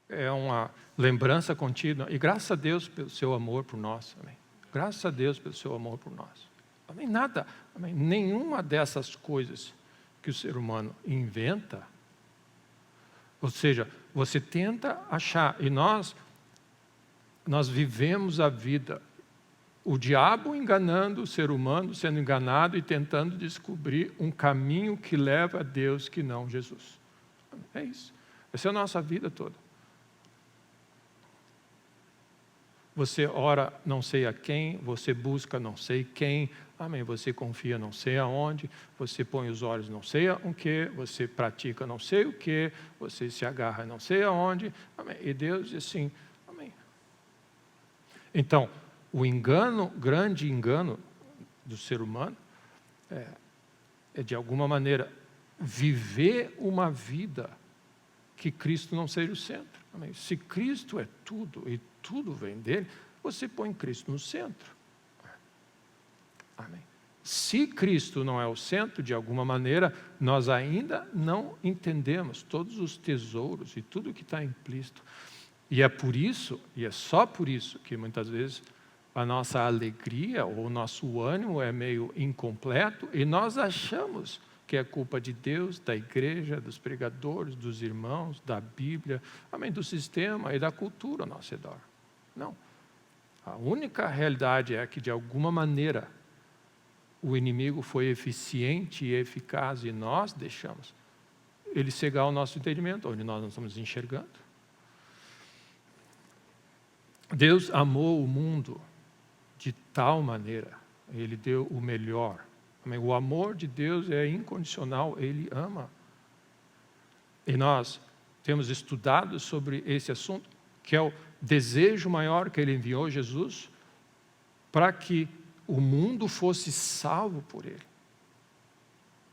é uma lembrança contínua. E graças a Deus pelo seu amor por nós. Amém. Graças a Deus pelo seu amor por nós. Amém. Nada, amém. Nenhuma dessas coisas que o ser humano inventa, ou seja, você tenta achar, e nós vivemos a vida, o diabo enganando o ser humano, sendo enganado e tentando descobrir um caminho que leva a Deus que não Jesus. É isso. Essa é a nossa vida toda. Você ora não sei a quem, você busca não sei quem, amém. Você confia não sei aonde, você põe os olhos não sei o que, você pratica não sei o que, você se agarra não sei aonde, amém. E Deus diz assim, amém. Então, o engano, grande engano do ser humano é de alguma maneira viver uma vida que Cristo não seja o centro. Amém? Se Cristo é tudo e tudo vem dele, você põe Cristo no centro. Amém. Se Cristo não é o centro, de alguma maneira, nós ainda não entendemos todos os tesouros e tudo que está implícito. E é por isso, e é só por isso, que muitas vezes a nossa alegria ou o nosso ânimo é meio incompleto e nós achamos que é culpa de Deus, da igreja, dos pregadores, dos irmãos, da Bíblia, amém, do sistema e da cultura ao nosso redor. Não. A única realidade é que, de alguma maneira, o inimigo foi eficiente e eficaz e nós deixamos ele cegar o nosso entendimento, onde nós não estamos enxergando. Deus amou o mundo de tal maneira, Ele deu o melhor. O amor de Deus é incondicional, Ele ama. E nós temos estudado sobre esse assunto, que é o desejo maior que Ele enviou Jesus, para que o mundo fosse salvo por Ele.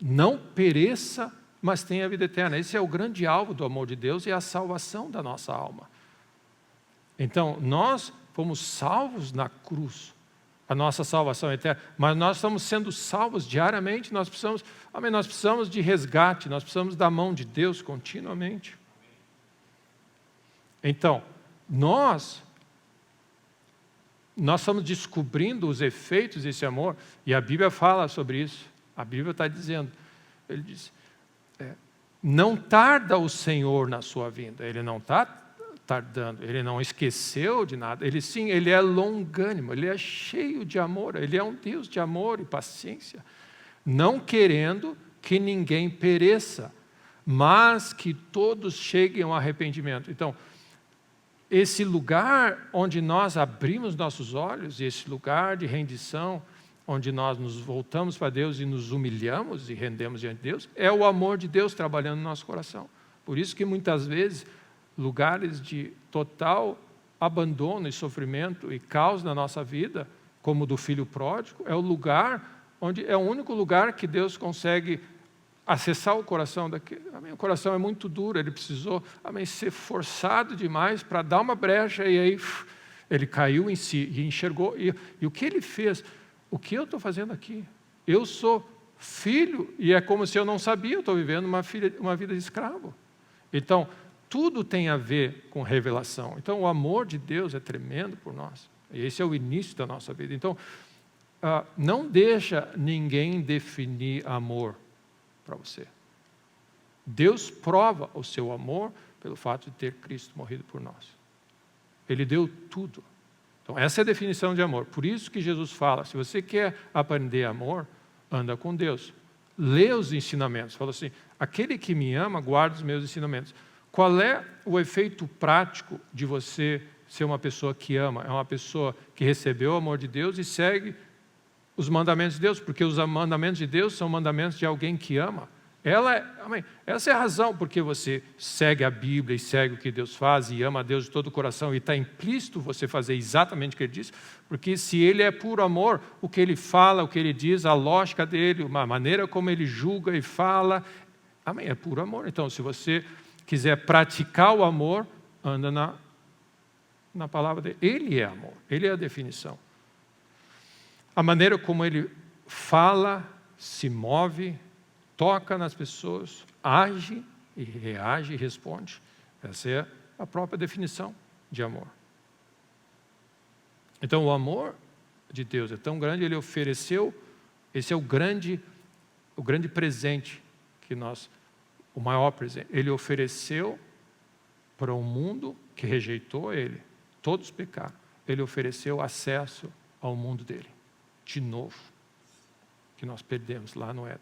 Não pereça, mas tenha vida eterna. Esse é o grande alvo do amor de Deus e a salvação da nossa alma. Então, nós fomos salvos na cruz, a nossa salvação é eterna, mas nós estamos sendo salvos diariamente, nós precisamos de resgate, nós precisamos da mão de Deus continuamente. Então, nós estamos descobrindo os efeitos desse amor, e a Bíblia fala sobre isso. A Bíblia está dizendo, ele diz, não tarda o Senhor na sua vinda, Ele não está tardando, Ele não esqueceu de nada, Ele é longânimo, Ele é cheio de amor, Ele é um Deus de amor e paciência, não querendo que ninguém pereça, mas que todos cheguem ao arrependimento. Então, esse lugar onde nós abrimos nossos olhos, e esse lugar de rendição, onde nós nos voltamos para Deus e nos humilhamos e rendemos diante de Deus, é o amor de Deus trabalhando no nosso coração. Por isso que muitas vezes lugares de total abandono e sofrimento e caos na nossa vida, como o do filho pródigo, é o único lugar que Deus consegue acessar o coração daquele. O coração é muito duro, ele precisou ser forçado demais para dar uma brecha, e aí ele caiu em si e enxergou. E o que ele fez? O que eu estou fazendo aqui? Eu sou filho, e é como se eu não sabia, eu estou vivendo uma vida de escravo. Então, tudo tem a ver com revelação. Então, o amor de Deus é tremendo por nós. E esse é o início da nossa vida. Então, não deixa ninguém definir amor para você. Deus prova o seu amor pelo fato de ter Cristo morrido por nós. Ele deu tudo. Então, essa é a definição de amor. Por isso que Jesus fala, se você quer aprender amor, anda com Deus. Lê os ensinamentos. Fala assim, aquele que me ama, guarda os meus ensinamentos. Qual é o efeito prático de você ser uma pessoa que ama? É uma pessoa que recebeu o amor de Deus e segue os mandamentos de Deus, porque os mandamentos de Deus são mandamentos de alguém que ama. Essa é a razão porque você segue a Bíblia e segue o que Deus faz e ama a Deus de todo o coração, e está implícito você fazer exatamente o que Ele diz, porque se Ele é puro amor, o que Ele fala, o que Ele diz, a lógica dEle, a maneira como Ele julga e fala, é puro amor. Então, se você quiser praticar o amor, anda na palavra dele. Ele é amor, Ele é a definição. A maneira como Ele fala, se move, toca nas pessoas, age e reage e responde. Essa é a própria definição de amor. Então, o amor de Deus é tão grande, Ele ofereceu, esse é o grande presente que o maior presente, Ele ofereceu para um mundo que rejeitou Ele, todos pecaram, Ele ofereceu acesso ao mundo dele, de novo, que nós perdemos lá no Éden.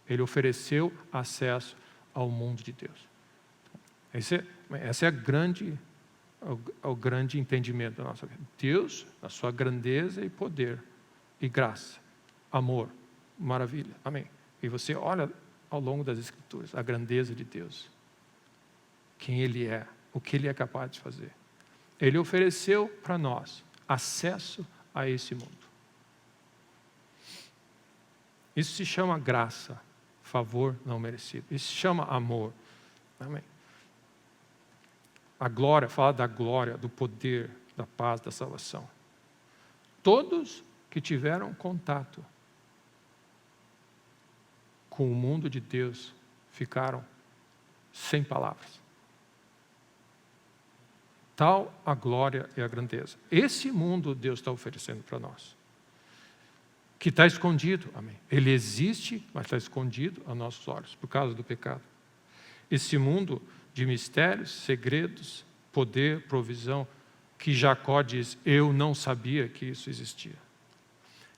Ele ofereceu acesso ao mundo de Deus. Esse é o grande entendimento da nossa vida. Deus, na sua grandeza e poder, e graça, amor, maravilha, amém. E você olha ao longo das Escrituras a grandeza de Deus, quem Ele é, o que Ele é capaz de fazer. Ele ofereceu para nós acesso a esse mundo. Isso se chama graça, favor não merecido. Isso se chama amor. Amém. A glória, fala da glória, do poder, da paz, da salvação. Todos que tiveram contato com o mundo de Deus ficaram sem palavras. Tal a glória e a grandeza. Esse mundo Deus está oferecendo para nós. Que está escondido, amém. Ele existe, mas está escondido aos nossos olhos, por causa do pecado. Esse mundo de mistérios, segredos, poder, provisão, que Jacó diz, eu não sabia que isso existia.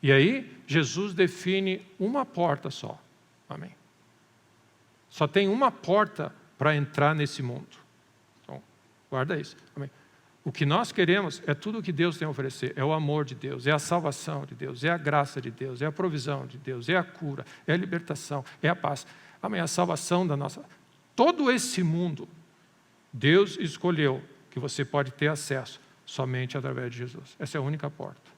E aí, Jesus define uma porta só, amém. Só tem uma porta para entrar nesse mundo. Então, guarda isso, amém. O que nós queremos é tudo o que Deus tem a oferecer. É o amor de Deus, é a salvação de Deus, é a graça de Deus, é a provisão de Deus, é a cura, é a libertação, é a paz. Amém, a salvação da nossa... Todo esse mundo, Deus escolheu que você pode ter acesso somente através de Jesus. Essa é a única porta.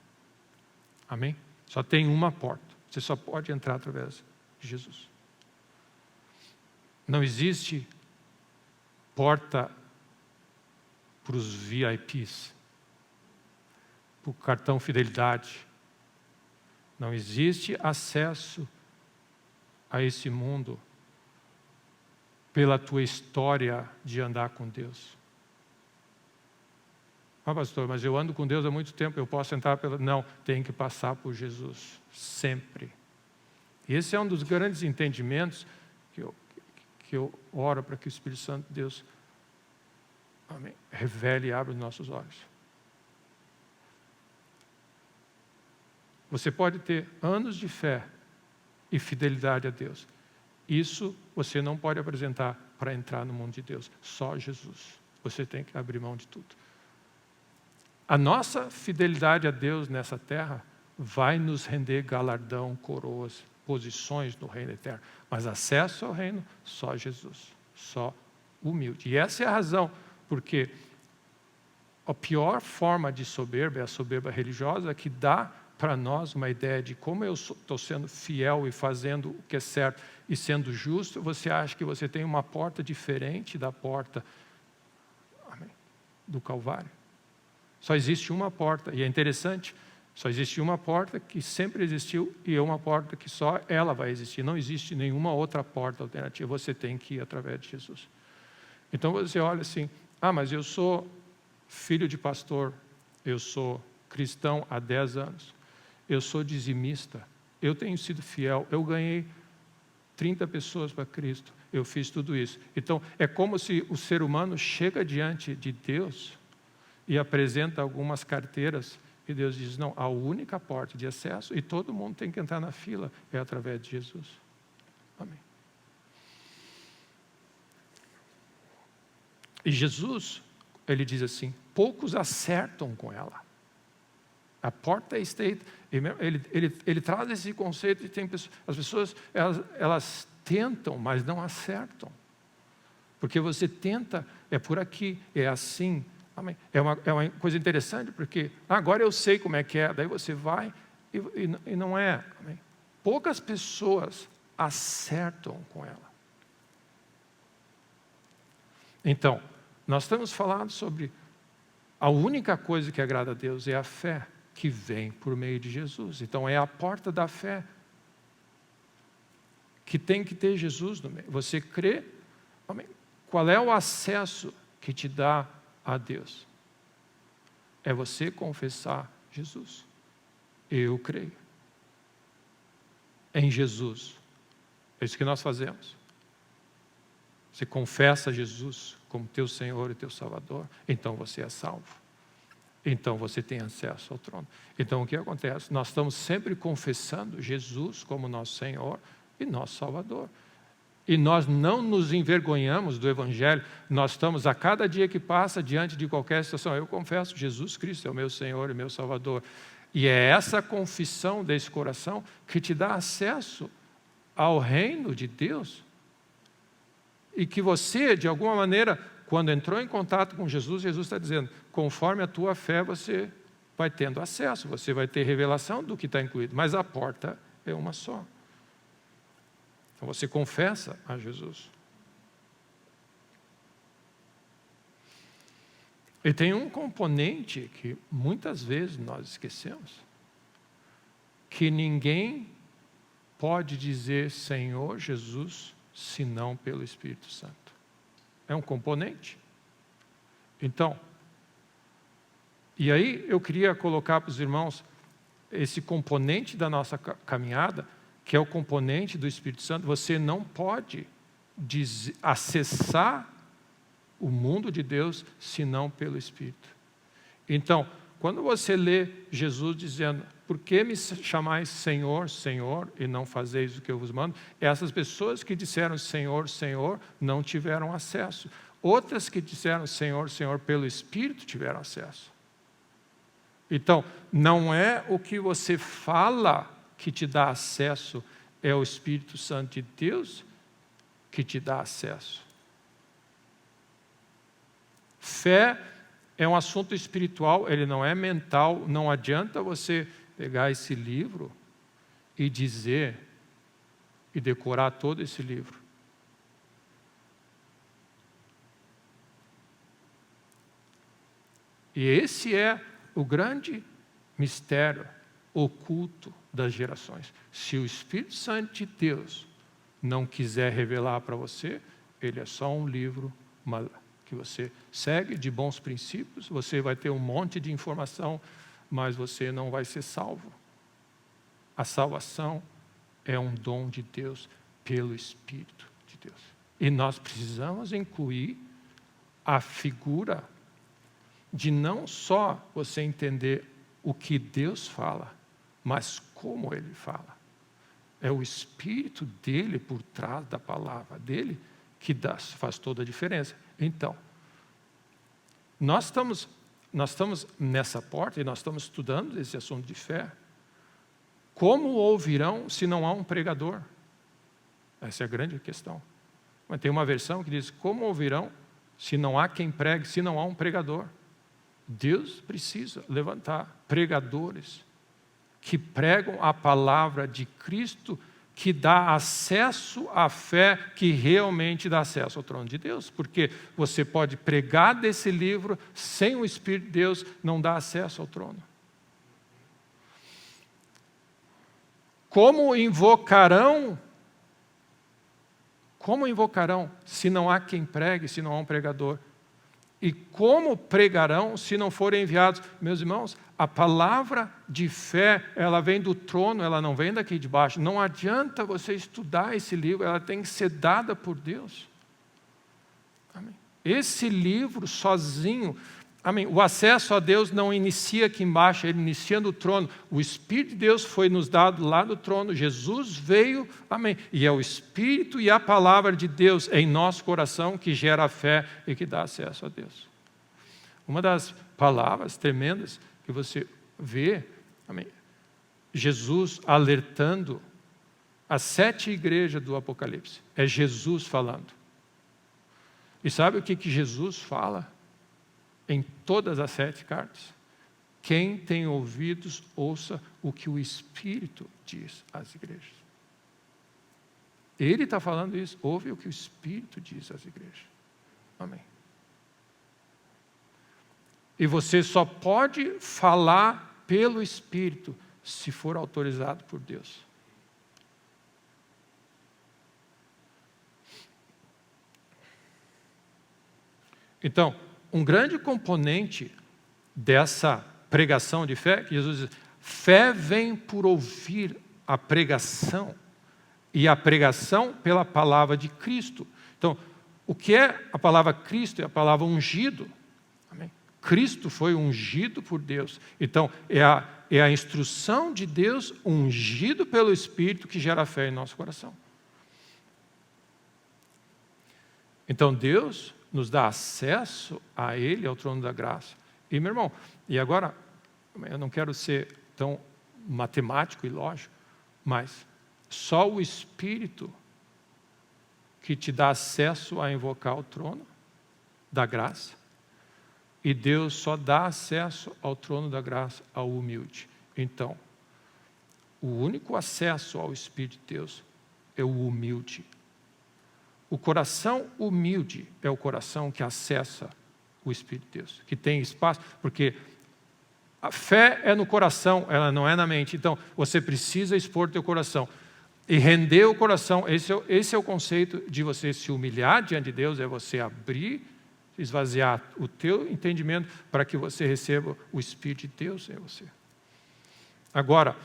Amém? Só tem uma porta. Você só pode entrar através de Jesus. Não existe porta para os VIPs, para o cartão fidelidade. Não existe acesso a esse mundo pela tua história de andar com Deus. Ah, pastor, mas eu ando com Deus há muito tempo, eu posso entrar pela... Não, tem que passar por Jesus, sempre. E esse é um dos grandes entendimentos que eu oro para que o Espírito Santo de Deus, amém, revele e abra os nossos olhos. Você pode ter anos de fé e fidelidade a Deus. Isso você não pode apresentar para entrar no mundo de Deus. Só Jesus. Você tem que abrir mão de tudo. A nossa fidelidade a Deus nessa terra vai nos render galardão, coroas, posições no reino eterno. Mas acesso ao reino, só Jesus. Só humilde. E essa é a razão porque a pior forma de soberba é a soberba religiosa, que dá para nós uma ideia de como eu estou sendo fiel e fazendo o que é certo e sendo justo. Você acha que você tem uma porta diferente da porta, amém, do Calvário. Só existe uma porta, e é interessante, só existe uma porta que sempre existiu e é uma porta que só ela vai existir. Não existe nenhuma outra porta alternativa, você tem que ir através de Jesus. Então você olha assim, mas eu sou filho de pastor, eu sou cristão há 10 anos, eu sou dizimista, eu tenho sido fiel, eu ganhei 30 pessoas para Cristo, eu fiz tudo isso. Então, é como se o ser humano chega diante de Deus e apresenta algumas carteiras e Deus diz, não, a única porta de acesso, e todo mundo tem que entrar na fila, é através de Jesus. Amém. E Jesus, ele diz assim, poucos acertam com ela. A porta é estreita. Ele traz esse conceito e tem pessoas, as pessoas, elas tentam, mas não acertam. Porque você tenta, é por aqui, é assim. Amém. É uma coisa interessante, porque agora eu sei como é que é, daí você vai e não é. Amém. Poucas pessoas acertam com ela. Então, nós estamos falando sobre a única coisa que agrada a Deus é a fé que vem por meio de Jesus. Então, é a porta da fé que tem que ter Jesus no meio. Você crê? Amém. Qual é o acesso que te dá a Deus. É você confessar Jesus. Eu creio em Jesus. É isso que nós fazemos. Você confessa Jesus como teu Senhor e teu Salvador, então você é salvo. Então você tem acesso ao trono. Então o que acontece? Nós estamos sempre confessando Jesus como nosso Senhor e nosso Salvador. E nós não nos envergonhamos do Evangelho. Nós estamos a cada dia que passa diante de qualquer situação. Eu confesso, Jesus Cristo é o meu Senhor e meu Salvador. E é essa confissão desse coração que te dá acesso ao reino de Deus. E que você, de alguma maneira, quando entrou em contato com Jesus, Jesus está dizendo, conforme a tua fé, você vai tendo acesso, você vai ter revelação do que está incluído, mas a porta é uma só. Então você confessa a Jesus. E tem um componente que muitas vezes nós esquecemos, que ninguém pode dizer Senhor Jesus, senão pelo Espírito Santo. É um componente. Então, e aí eu queria colocar para os irmãos esse componente da nossa caminhada, que é o componente do Espírito Santo. Você não pode acessar o mundo de Deus senão pelo Espírito. Então, quando você lê Jesus dizendo, por que me chamais Senhor, Senhor, e não fazeis o que eu vos mando? Essas pessoas que disseram Senhor, Senhor, não tiveram acesso. Outras que disseram Senhor, Senhor, pelo Espírito tiveram acesso. Então, não é o que você fala que te dá acesso, é o Espírito Santo de Deus que te dá acesso. Fé é um assunto espiritual, ele não é mental. Não adianta você pegar esse livro e dizer e decorar todo esse livro. E esse é o grande mistério oculto das gerações. Se o Espírito Santo de Deus não quiser revelar para você, ele é só um livro que você segue de bons princípios, você vai ter um monte de informação, mas você não vai ser salvo. A salvação é um dom de Deus pelo Espírito de Deus. E nós precisamos incluir a figura de não só você entender o que Deus fala, mas como Ele fala. É o Espírito dele por trás da palavra dele que faz toda a diferença. Então, nós estamos nessa porta e nós estamos estudando esse assunto de fé. Como ouvirão se não há um pregador? Essa é a grande questão. Mas tem uma versão que diz, como ouvirão se não há quem pregue, se não há um pregador? Deus precisa levantar pregadores que pregam a palavra de Cristo, que dá acesso à fé, que realmente dá acesso ao trono de Deus. Porque você pode pregar desse livro, sem o Espírito de Deus, não dá acesso ao trono. Como invocarão se não há quem pregue, se não há um pregador? E como pregarão se não forem enviados? Meus irmãos, a palavra de fé, ela vem do trono, ela não vem daqui de baixo. Não adianta você estudar esse livro, ela tem que ser dada por Deus. Amém. Esse livro sozinho, amém, o acesso a Deus não inicia aqui embaixo, ele inicia no trono. O Espírito de Deus foi nos dado lá do trono, Jesus veio, amém. E é o Espírito e a palavra de Deus em nosso coração que gera a fé e que dá acesso a Deus. Uma das palavras tremendas que você vê, amém, Jesus alertando as 7 igrejas do Apocalipse. É Jesus falando. E sabe o que Jesus fala em todas as 7 cartas? Quem tem ouvidos, ouça o que o Espírito diz às igrejas. Ele está falando isso, ouve o que o Espírito diz às igrejas. Amém. E você só pode falar pelo Espírito se for autorizado por Deus. Então, um grande componente dessa pregação de fé, que Jesus diz, fé vem por ouvir a pregação, e a pregação pela palavra de Cristo. Então, o que é a palavra Cristo? É a palavra ungido. Amém? Cristo foi ungido por Deus. Então, é a instrução de Deus ungido pelo Espírito que gera fé em nosso coração. Então, Deus nos dá acesso a Ele, ao trono da graça. E, meu irmão, e agora, eu não quero ser tão matemático e lógico, mas só o Espírito que te dá acesso a invocar o trono da graça. E Deus só dá acesso ao trono da graça ao humilde. Então, o único acesso ao Espírito de Deus é o humilde. O coração humilde é o coração que acessa o Espírito de Deus, que tem espaço, porque a fé é no coração, ela não é na mente. Então, você precisa expor teu coração e render o coração. Esse é o conceito de você se humilhar diante de Deus, é você abrir, esvaziar o teu entendimento para que você receba o Espírito de Deus em você. Agora,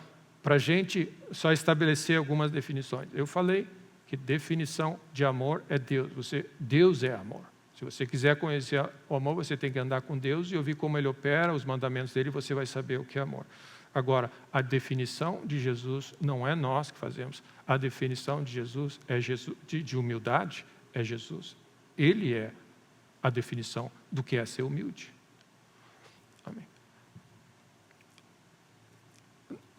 para a gente só estabelecer algumas definições. Eu falei que definição de amor é Deus. Deus é amor. Se você quiser conhecer o amor, você tem que andar com Deus e ouvir como Ele opera, os mandamentos dEle, você vai saber o que é amor. Agora, a definição de Jesus não é nós que fazemos. A definição de Jesus é de humildade, é Jesus. Ele é a definição do que é ser humilde. Amém.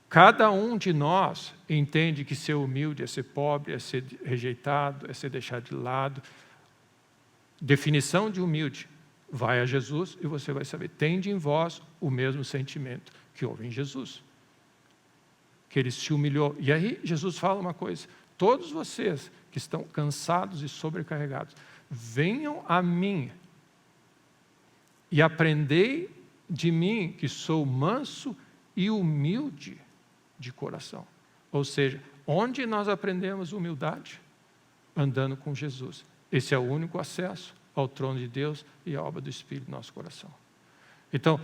Cada um de nós entende que ser humilde é ser pobre, é ser rejeitado, é ser deixado de lado. Definição de humilde. Vai a Jesus e você vai saber. Tende em vós o mesmo sentimento que houve em Jesus. Que Ele se humilhou. E aí Jesus fala uma coisa. Todos vocês que estão cansados e sobrecarregados, venham a mim e aprendei de mim que sou manso e humilde de coração. Ou seja, onde nós aprendemos humildade? Andando com Jesus. Esse é o único acesso ao trono de Deus e à obra do Espírito no nosso coração. Então,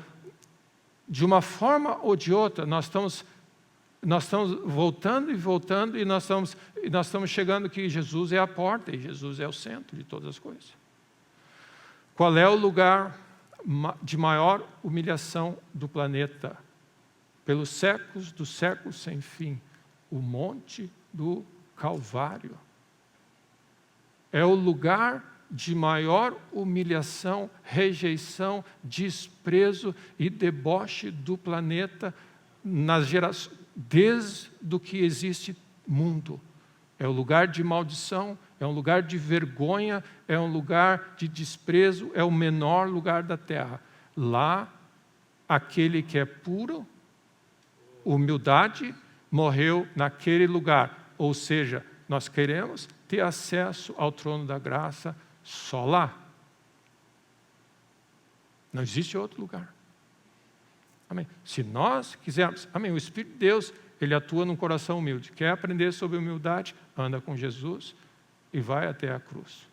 de uma forma ou de outra, nós estamos voltando e nós estamos chegando que Jesus é a porta e Jesus é o centro de todas as coisas. Qual é o lugar de maior humilhação do planeta? Pelos séculos dos séculos sem fim, o Monte do Calvário. É o lugar de maior humilhação, rejeição, desprezo e deboche do planeta nas gerações, desde o que existe mundo. É um lugar de maldição, é um lugar de vergonha, é um lugar de desprezo, é o menor lugar da terra. Lá, aquele que é puro, humildade, morreu naquele lugar. Ou seja, nós queremos ter acesso ao trono da graça só lá. Não existe outro lugar. Amém. Se nós quisermos, amém, o Espírito de Deus, Ele atua num coração humilde. Quer aprender sobre humildade? Anda com Jesus e vai até a cruz.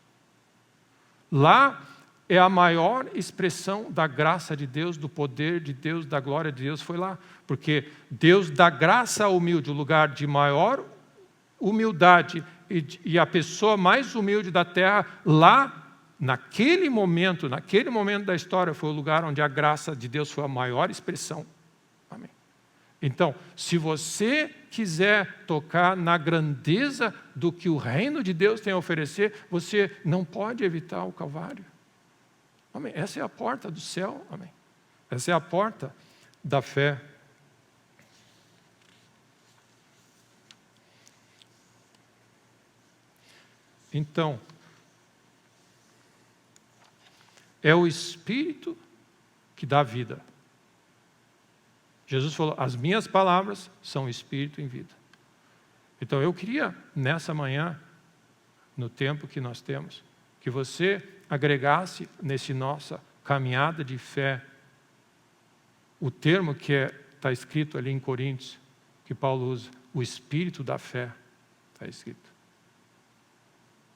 Lá é a maior expressão da graça de Deus, do poder de Deus, da glória de Deus, foi lá. Porque Deus dá graça ao humilde, o lugar de maior humildade e a pessoa mais humilde da terra, lá, naquele momento da história, foi o lugar onde a graça de Deus foi a maior expressão. Amém. Então, se você quiser tocar na grandeza do que o reino de Deus tem a oferecer, você não pode evitar o Calvário. Amém. Essa é a porta do céu. Amém. Essa é a porta da fé. Então, é o Espírito que dá vida. Jesus falou, as minhas palavras são Espírito em vida. Então eu queria, nessa manhã, no tempo que nós temos, que você agregasse nessa nossa caminhada de fé, o termo que está escrito ali em Coríntios, que Paulo usa, o Espírito da fé, está escrito.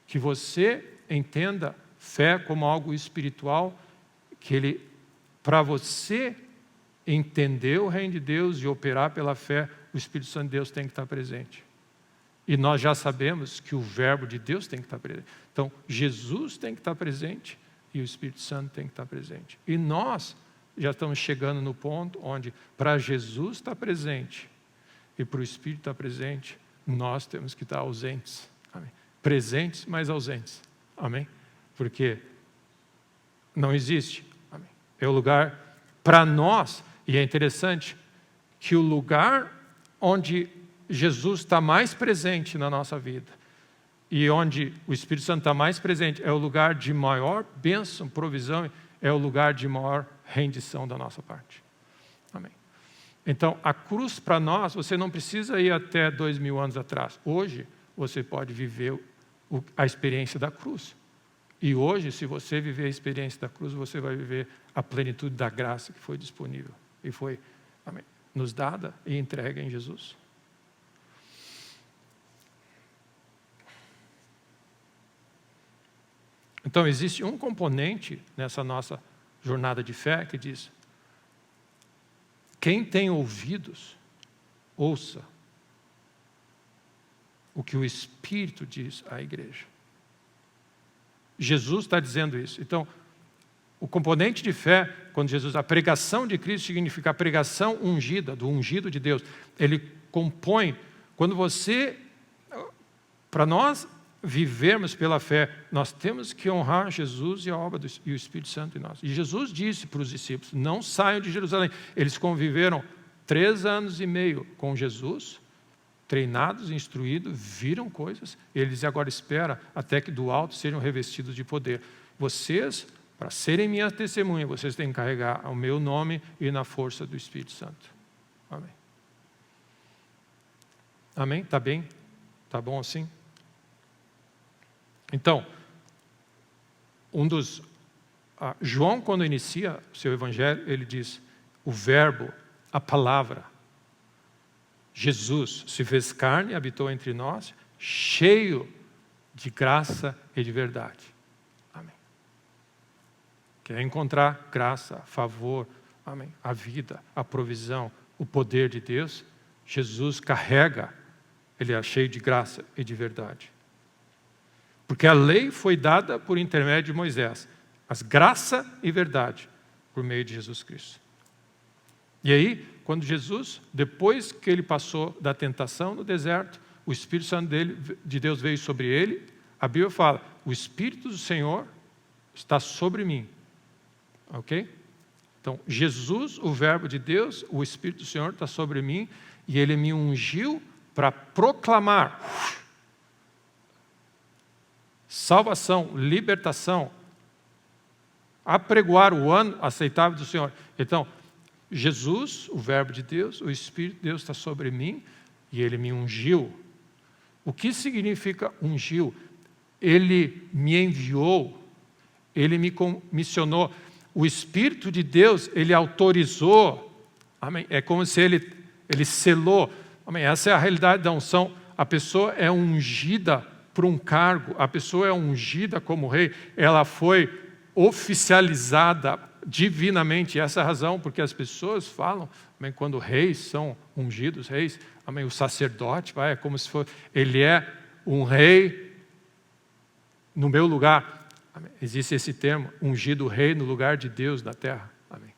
Que você entenda fé como algo espiritual que para você entender o reino de Deus e operar pela fé, o Espírito Santo de Deus tem que estar presente. E nós já sabemos que o verbo de Deus tem que estar presente. Então, Jesus tem que estar presente e o Espírito Santo tem que estar presente. E nós já estamos chegando no ponto onde, para Jesus estar presente e para o Espírito estar presente, nós temos que estar ausentes. Amém? Presentes, mas ausentes. Amém? Porque não existe. Amém? É o lugar para nós, e é interessante que o lugar onde Jesus está mais presente na nossa vida e onde o Espírito Santo está mais presente é o lugar de maior bênção, provisão, é o lugar de maior rendição da nossa parte. Amém. Então, a cruz para nós, você não precisa ir até 2000 anos atrás. Hoje, você pode viver a experiência da cruz. E hoje, se você viver a experiência da cruz, você vai viver a plenitude da graça que foi disponível e foi, amém, nos dada e entregue em Jesus. Então, existe um componente nessa nossa jornada de fé que diz: quem tem ouvidos, ouça o que o Espírito diz à igreja. Jesus está dizendo isso. Então, o componente de fé, quando Jesus, a pregação de Cristo significa a pregação ungida, do ungido de Deus. Ele compõe, quando você, para nós vivermos pela fé, nós temos que honrar Jesus e a obra e o Espírito Santo em nós. E Jesus disse para os discípulos: não saiam de Jerusalém. Eles conviveram 3 anos e meio com Jesus, treinados, instruídos, viram coisas. Eles agora esperam até que do alto sejam revestidos de poder. Vocês, para serem minhas testemunhas, vocês têm que carregar o meu nome e na força do Espírito Santo. Amém. Amém? Está bem? Está bom assim? Então, João, quando inicia o seu evangelho, ele diz: o verbo, a palavra, Jesus se fez carne e habitou entre nós, cheio de graça e de verdade. Amém. Quer encontrar graça, favor, amém, a vida, a provisão, o poder de Deus? Jesus carrega, ele é cheio de graça e de verdade. Porque a lei foi dada por intermédio de Moisés, mas graça e verdade por meio de Jesus Cristo. E aí, quando Jesus, depois que ele passou da tentação no deserto, o Espírito Santo de Deus veio sobre ele, a Bíblia fala: o Espírito do Senhor está sobre mim. Ok? Então, Jesus, o verbo de Deus, o Espírito do Senhor está sobre mim, e ele me ungiu para proclamar salvação, libertação, apregoar o ano aceitável do Senhor. Então, Jesus, o verbo de Deus, o Espírito de Deus está sobre mim e ele me ungiu. O que significa ungiu? Ele me enviou, ele me comissionou. O Espírito de Deus, ele autorizou. Amém? É como se ele selou. Amém? Essa é a realidade da unção. A pessoa é ungida por um cargo, a pessoa é ungida como rei, ela foi oficializada divinamente. Essa é a razão porque as pessoas falam, amém, quando reis são ungidos, reis, amém, o sacerdote, é como se fosse, ele é um rei no meu lugar. Amém. Existe esse termo, ungido rei no lugar de Deus na terra. Amém.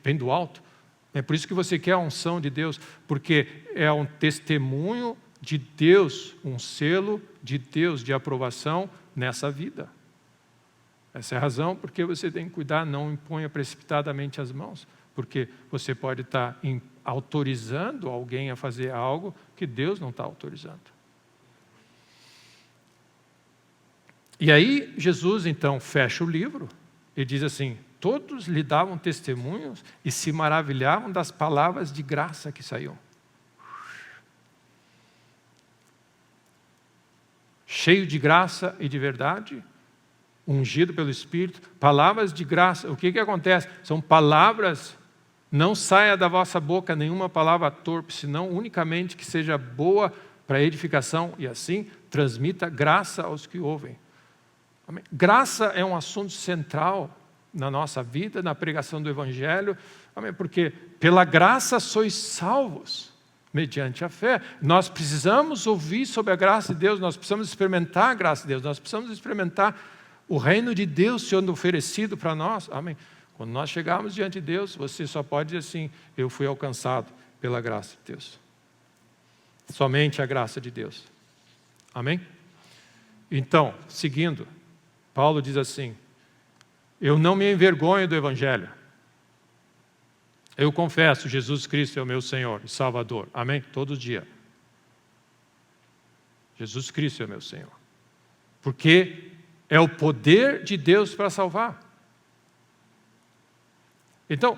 Vem do alto. É por isso que você quer a unção de Deus, porque é um testemunho de Deus, um selo de Deus de aprovação nessa vida. Essa é a razão porque você tem que cuidar, não imponha precipitadamente as mãos, porque você pode estar autorizando alguém a fazer algo que Deus não está autorizando. E aí Jesus então fecha o livro e diz assim: todos lhe davam testemunhos e se maravilhavam das palavras de graça que saíam. Cheio de graça e de verdade, ungido pelo Espírito, palavras de graça. O que acontece? São palavras, não saia da vossa boca nenhuma palavra torpe, senão unicamente que seja boa para edificação, e assim transmita graça aos que ouvem. Amém? Graça é um assunto central na nossa vida, na pregação do Evangelho, amém? Porque pela graça sois salvos, mediante a fé. Nós precisamos ouvir sobre a graça de Deus, nós precisamos experimentar a graça de Deus, nós precisamos experimentar o reino de Deus sendo oferecido para nós, amém? Quando nós chegarmos diante de Deus, você só pode dizer assim: eu fui alcançado pela graça de Deus. Somente a graça de Deus. Amém? Então, seguindo, Paulo diz assim: eu não me envergonho do Evangelho. Eu confesso, Jesus Cristo é o meu Senhor e Salvador. Amém? Todo dia. Jesus Cristo é o meu Senhor. Porque é o poder de Deus para salvar. Então,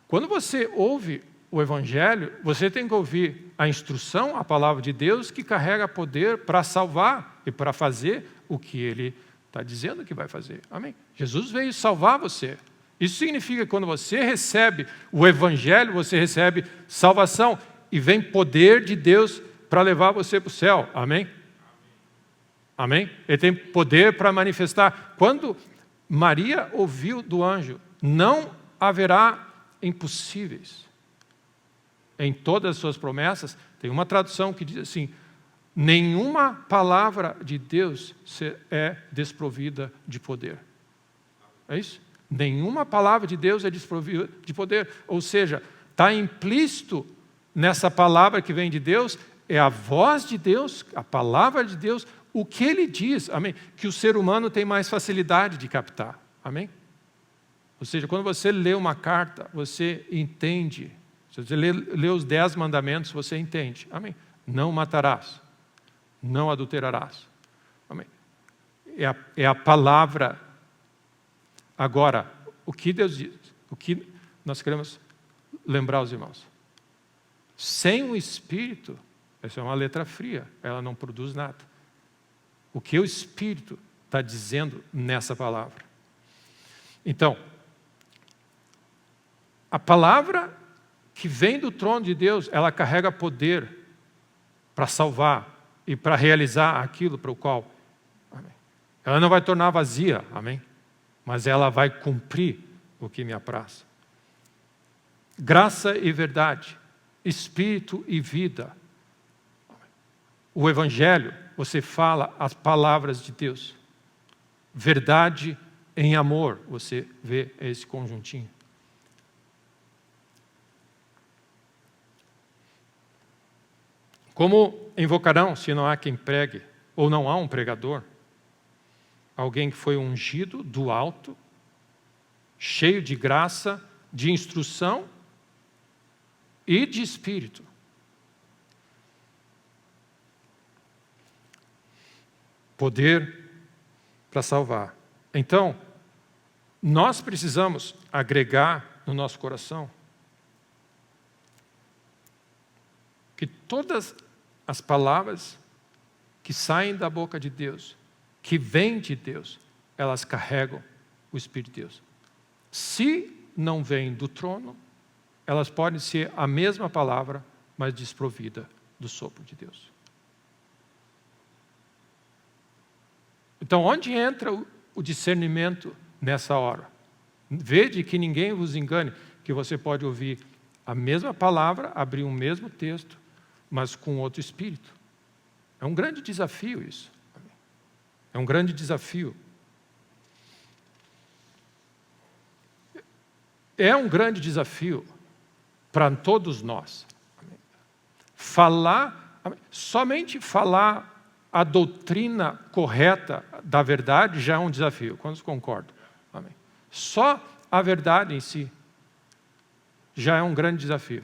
quando você ouve o Evangelho, você tem que ouvir a instrução, a palavra de Deus, que carrega poder para salvar e para fazer o que Ele está dizendo que vai fazer. Amém? Jesus veio salvar você. Isso significa que quando você recebe o Evangelho, você recebe salvação e vem poder de Deus para levar você para o céu. Amém? Amém? Ele tem poder para manifestar. Quando Maria ouviu do anjo: não haverá impossíveis em todas as suas promessas, tem uma tradução que diz assim: nenhuma palavra de Deus é desprovida de poder. É isso? Nenhuma palavra de Deus é desprovida de poder. Ou seja, está implícito nessa palavra que vem de Deus, é a voz de Deus, a palavra de Deus, o que Ele diz, amém? Que o ser humano tem mais facilidade de captar, amém? Ou seja, quando você lê uma carta, você entende. Se você lê os 10 mandamentos, você entende. Amém? Não matarás. Não adulterarás. Amém? É a palavra. Agora, o que Deus diz? O que nós queremos lembrar os irmãos? Sem o Espírito, essa é uma letra fria, ela não produz nada. O que o Espírito está dizendo nessa palavra? Então, a palavra que vem do trono de Deus, ela carrega poder para salvar e para realizar aquilo para o qual, amém, ela não vai tornar vazia, amém? Mas ela vai cumprir o que me apraz. Graça e verdade, Espírito e vida. O Evangelho, você fala as palavras de Deus. Verdade em amor, você vê esse conjuntinho. Como invocarão se não há quem pregue, ou não há um pregador? Alguém que foi ungido do alto, cheio de graça, de instrução e de espírito. Poder para salvar. Então, nós precisamos agregar no nosso coração que todas as palavras que saem da boca de Deus, que vêm de Deus, elas carregam o Espírito de Deus. Se não vêm do trono, elas podem ser a mesma palavra, mas desprovida do sopro de Deus. Então, onde entra o discernimento nessa hora? Vede que ninguém vos engane, que você pode ouvir a mesma palavra, abrir um mesmo texto, mas com outro espírito. É um grande desafio isso. É um grande desafio. É um grande desafio para todos nós. Somente falar a doutrina correta da verdade já é um desafio. Quantos concordam? Amém. Só a verdade em si já é um grande desafio.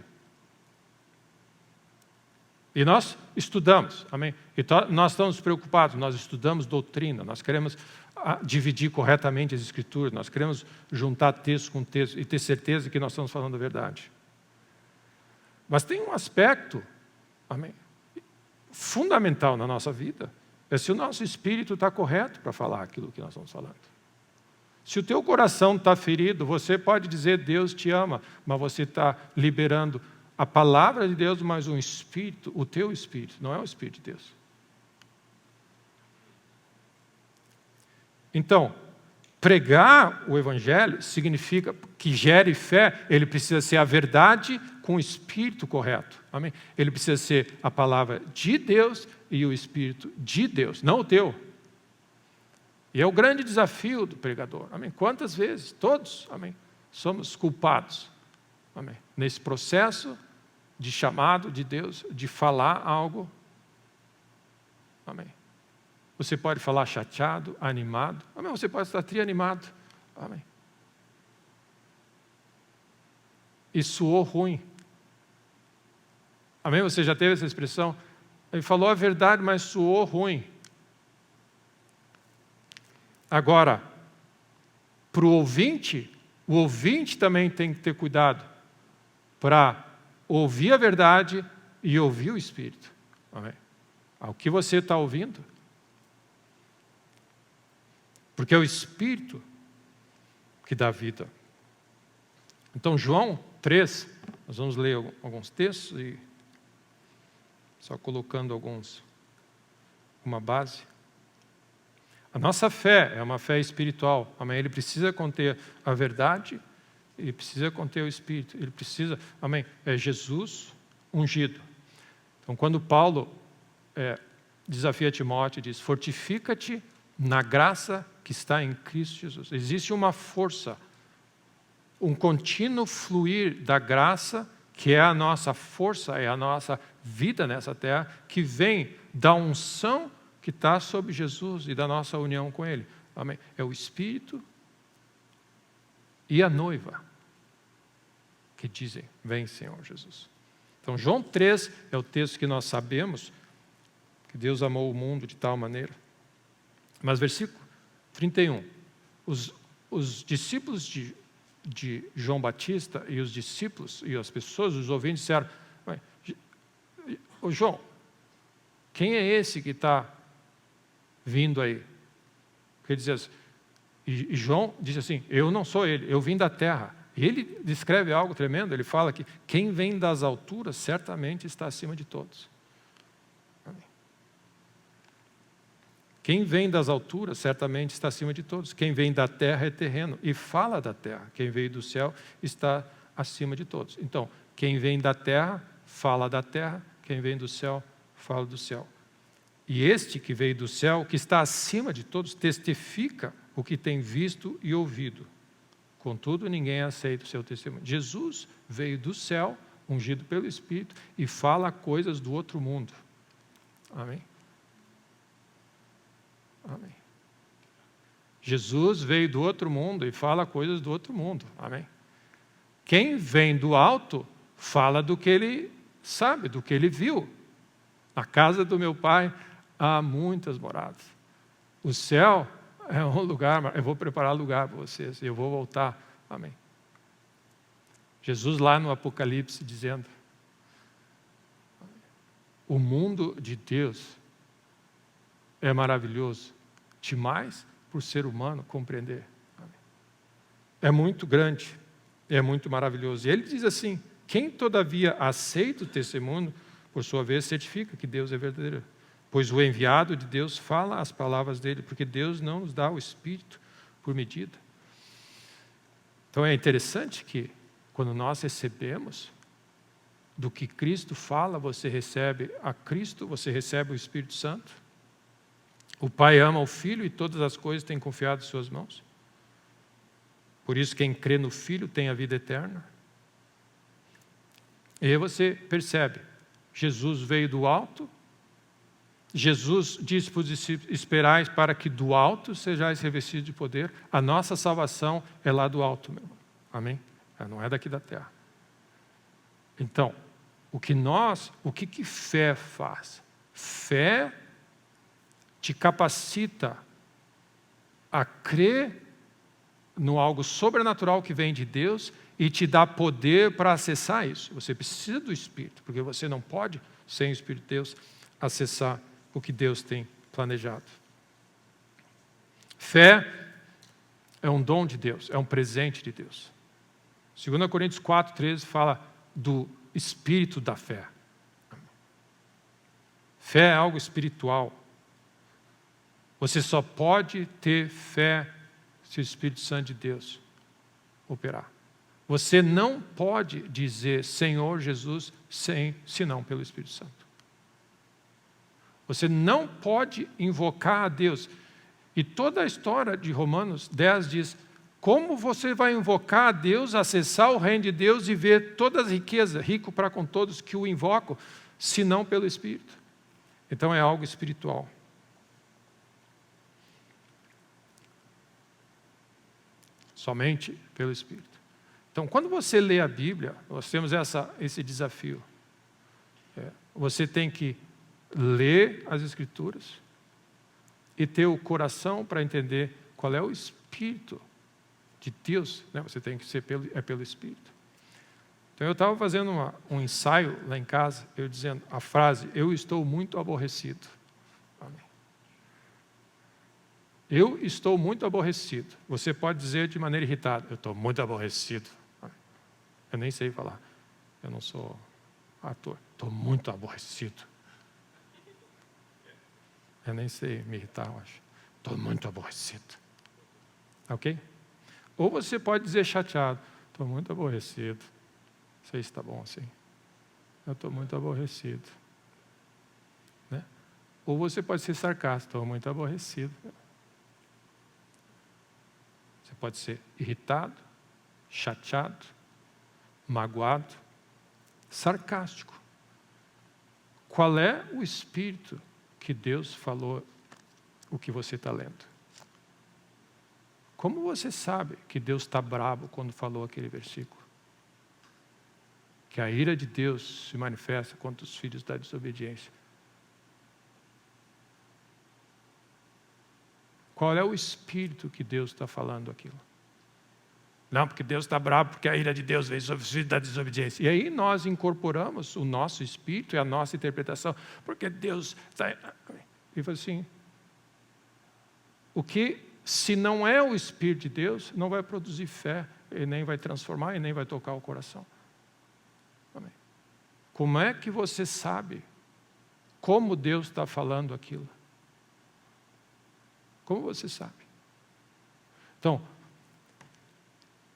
E nós estudamos, amém? Então, nós estamos preocupados, nós estudamos doutrina, nós queremos dividir corretamente as Escrituras, nós queremos juntar texto com texto e ter certeza que nós estamos falando a verdade. Mas tem um aspecto, amém, fundamental na nossa vida, é se o nosso espírito está correto para falar aquilo que nós estamos falando. Se o teu coração está ferido, você pode dizer Deus te ama, mas você está liberando a palavra de Deus, mas um espírito, o teu espírito, não é o Espírito de Deus. Então, pregar o Evangelho significa que gere fé, ele precisa ser a verdade com o Espírito correto. Amém? Ele precisa ser a palavra de Deus e o Espírito de Deus, não o teu. E é o grande desafio do pregador. Amém? Quantas vezes? Todos, amém, somos culpados. Amém? Nesse processo de chamado de Deus, de falar algo. Amém? Você pode falar chateado, animado. Amém? Você pode estar trianimado. Amém? E soou ruim. Amém? Você já teve essa expressão? Ele falou a verdade, mas soou ruim. Agora, para o ouvinte também tem que ter cuidado para ouvir a verdade e ouvir o Espírito. Amém? O que você está ouvindo? Porque é o Espírito que dá vida. Então, João 3, nós vamos ler alguns textos e só colocando uma base. A nossa fé é uma fé espiritual. Amém? Ele precisa conter a verdade, ele precisa conter o Espírito. Ele precisa, amém? É Jesus ungido. Então, quando Paulo desafia Timóteo, diz: fortifica-te na graça que está em Cristo Jesus. Existe uma força, um contínuo fluir da graça, que é a nossa força, é a nossa vida nessa terra, que vem da unção que está sobre Jesus e da nossa união com Ele. Amém? É o Espírito e a noiva que dizem: vem, Senhor Jesus. Então, João 3 é o texto que nós sabemos, que Deus amou o mundo de tal maneira. Mas versículo 31, os discípulos de João Batista e os discípulos e as pessoas, os ouvintes, disseram: ô João, quem é esse que está vindo aí? Porque ele diz assim, e João diz assim: eu não sou ele, eu vim da terra. E ele descreve algo tremendo, ele fala que quem vem das alturas certamente está acima de todos. Amém. Quem vem das alturas certamente está acima de todos. Quem vem da terra é terreno e fala da terra. Quem veio do céu está acima de todos. Então, quem vem da terra fala da terra, quem vem do céu fala do céu. E este que veio do céu, que está acima de todos, testifica o que tem visto e ouvido. Contudo, ninguém aceita o seu testemunho. Jesus veio do céu, ungido pelo Espírito, e fala coisas do outro mundo. Amém? Amém. Jesus veio do outro mundo e fala coisas do outro mundo. Amém? Quem vem do alto, fala do que ele sabe, do que ele viu. Na casa do meu Pai há muitas moradas. O céu é um lugar, eu vou preparar lugar para vocês, eu vou voltar. Amém. Jesus lá no Apocalipse dizendo: o mundo de Deus é maravilhoso, demais por ser humano compreender. Amém. É muito grande, é muito maravilhoso. E ele diz assim: quem todavia aceita o testemunho, por sua vez certifica que Deus é verdadeiro. Pois o enviado de Deus fala as palavras dele, porque Deus não nos dá o Espírito por medida. Então é interessante que quando nós recebemos do que Cristo fala, você recebe a Cristo, você recebe o Espírito Santo. O Pai ama o Filho e todas as coisas têm confiado em suas mãos. Por isso quem crê no Filho tem a vida eterna. E aí você percebe, Jesus veio do alto. Jesus disse para os discípulos: esperais para que do alto sejais revestidos de poder. A nossa salvação é lá do alto, meu irmão. Amém? Não é daqui da terra. Então, o que fé faz? Fé te capacita a crer no algo sobrenatural que vem de Deus e te dá poder para acessar isso. Você precisa do Espírito, porque você não pode, sem o Espírito de Deus, acessar o que Deus tem planejado. Fé é um dom de Deus, é um presente de Deus. 2 Coríntios 4:13 fala do espírito da fé. Fé é algo espiritual. Você só pode ter fé se o Espírito Santo de Deus operar. Você não pode dizer Senhor Jesus senão pelo Espírito Santo. Você não pode invocar a Deus. E toda a história de Romanos 10 diz, como você vai invocar a Deus, acessar o reino de Deus e ver todas as riquezas, rico para com todos que o invocam, senão pelo Espírito. Então é algo espiritual. Somente pelo Espírito. Então, quando você lê a Bíblia, nós temos esse desafio. Você tem que ler as Escrituras e ter o coração para entender qual é o Espírito de Deus. Né? Você tem que ser pelo Espírito. Então, eu estava fazendo um ensaio lá em casa, eu dizendo a frase, eu estou muito aborrecido. Amém. Eu estou muito aborrecido. Você pode dizer de maneira irritada, eu estou muito aborrecido. Eu nem sei falar. Eu não sou ator. Estou muito aborrecido. Eu nem sei me irritar, eu acho. Estou muito aborrecido. Ok? Ou você pode dizer chateado. Estou muito aborrecido. Não sei se está bom assim. Eu estou muito aborrecido. Né? Ou você pode ser sarcástico. Estou muito aborrecido. Você pode ser irritado, chateado, magoado, sarcástico. Qual é o espírito que Deus falou o que você está lendo? Como você sabe que Deus está bravo quando falou aquele versículo? Que a ira de Deus se manifesta contra os filhos da desobediência. Qual é o espírito que Deus está falando aquilo? Não, porque Deus está bravo, porque a ira de Deus veio sobre os filhos da desobediência. E aí nós incorporamos o nosso espírito e a nossa interpretação, porque Deus está... E fala assim, o que, se não é o Espírito de Deus, não vai produzir fé, e nem vai transformar, e nem vai tocar o coração. Amém. Como é que você sabe como Deus está falando aquilo? Como você sabe? Então,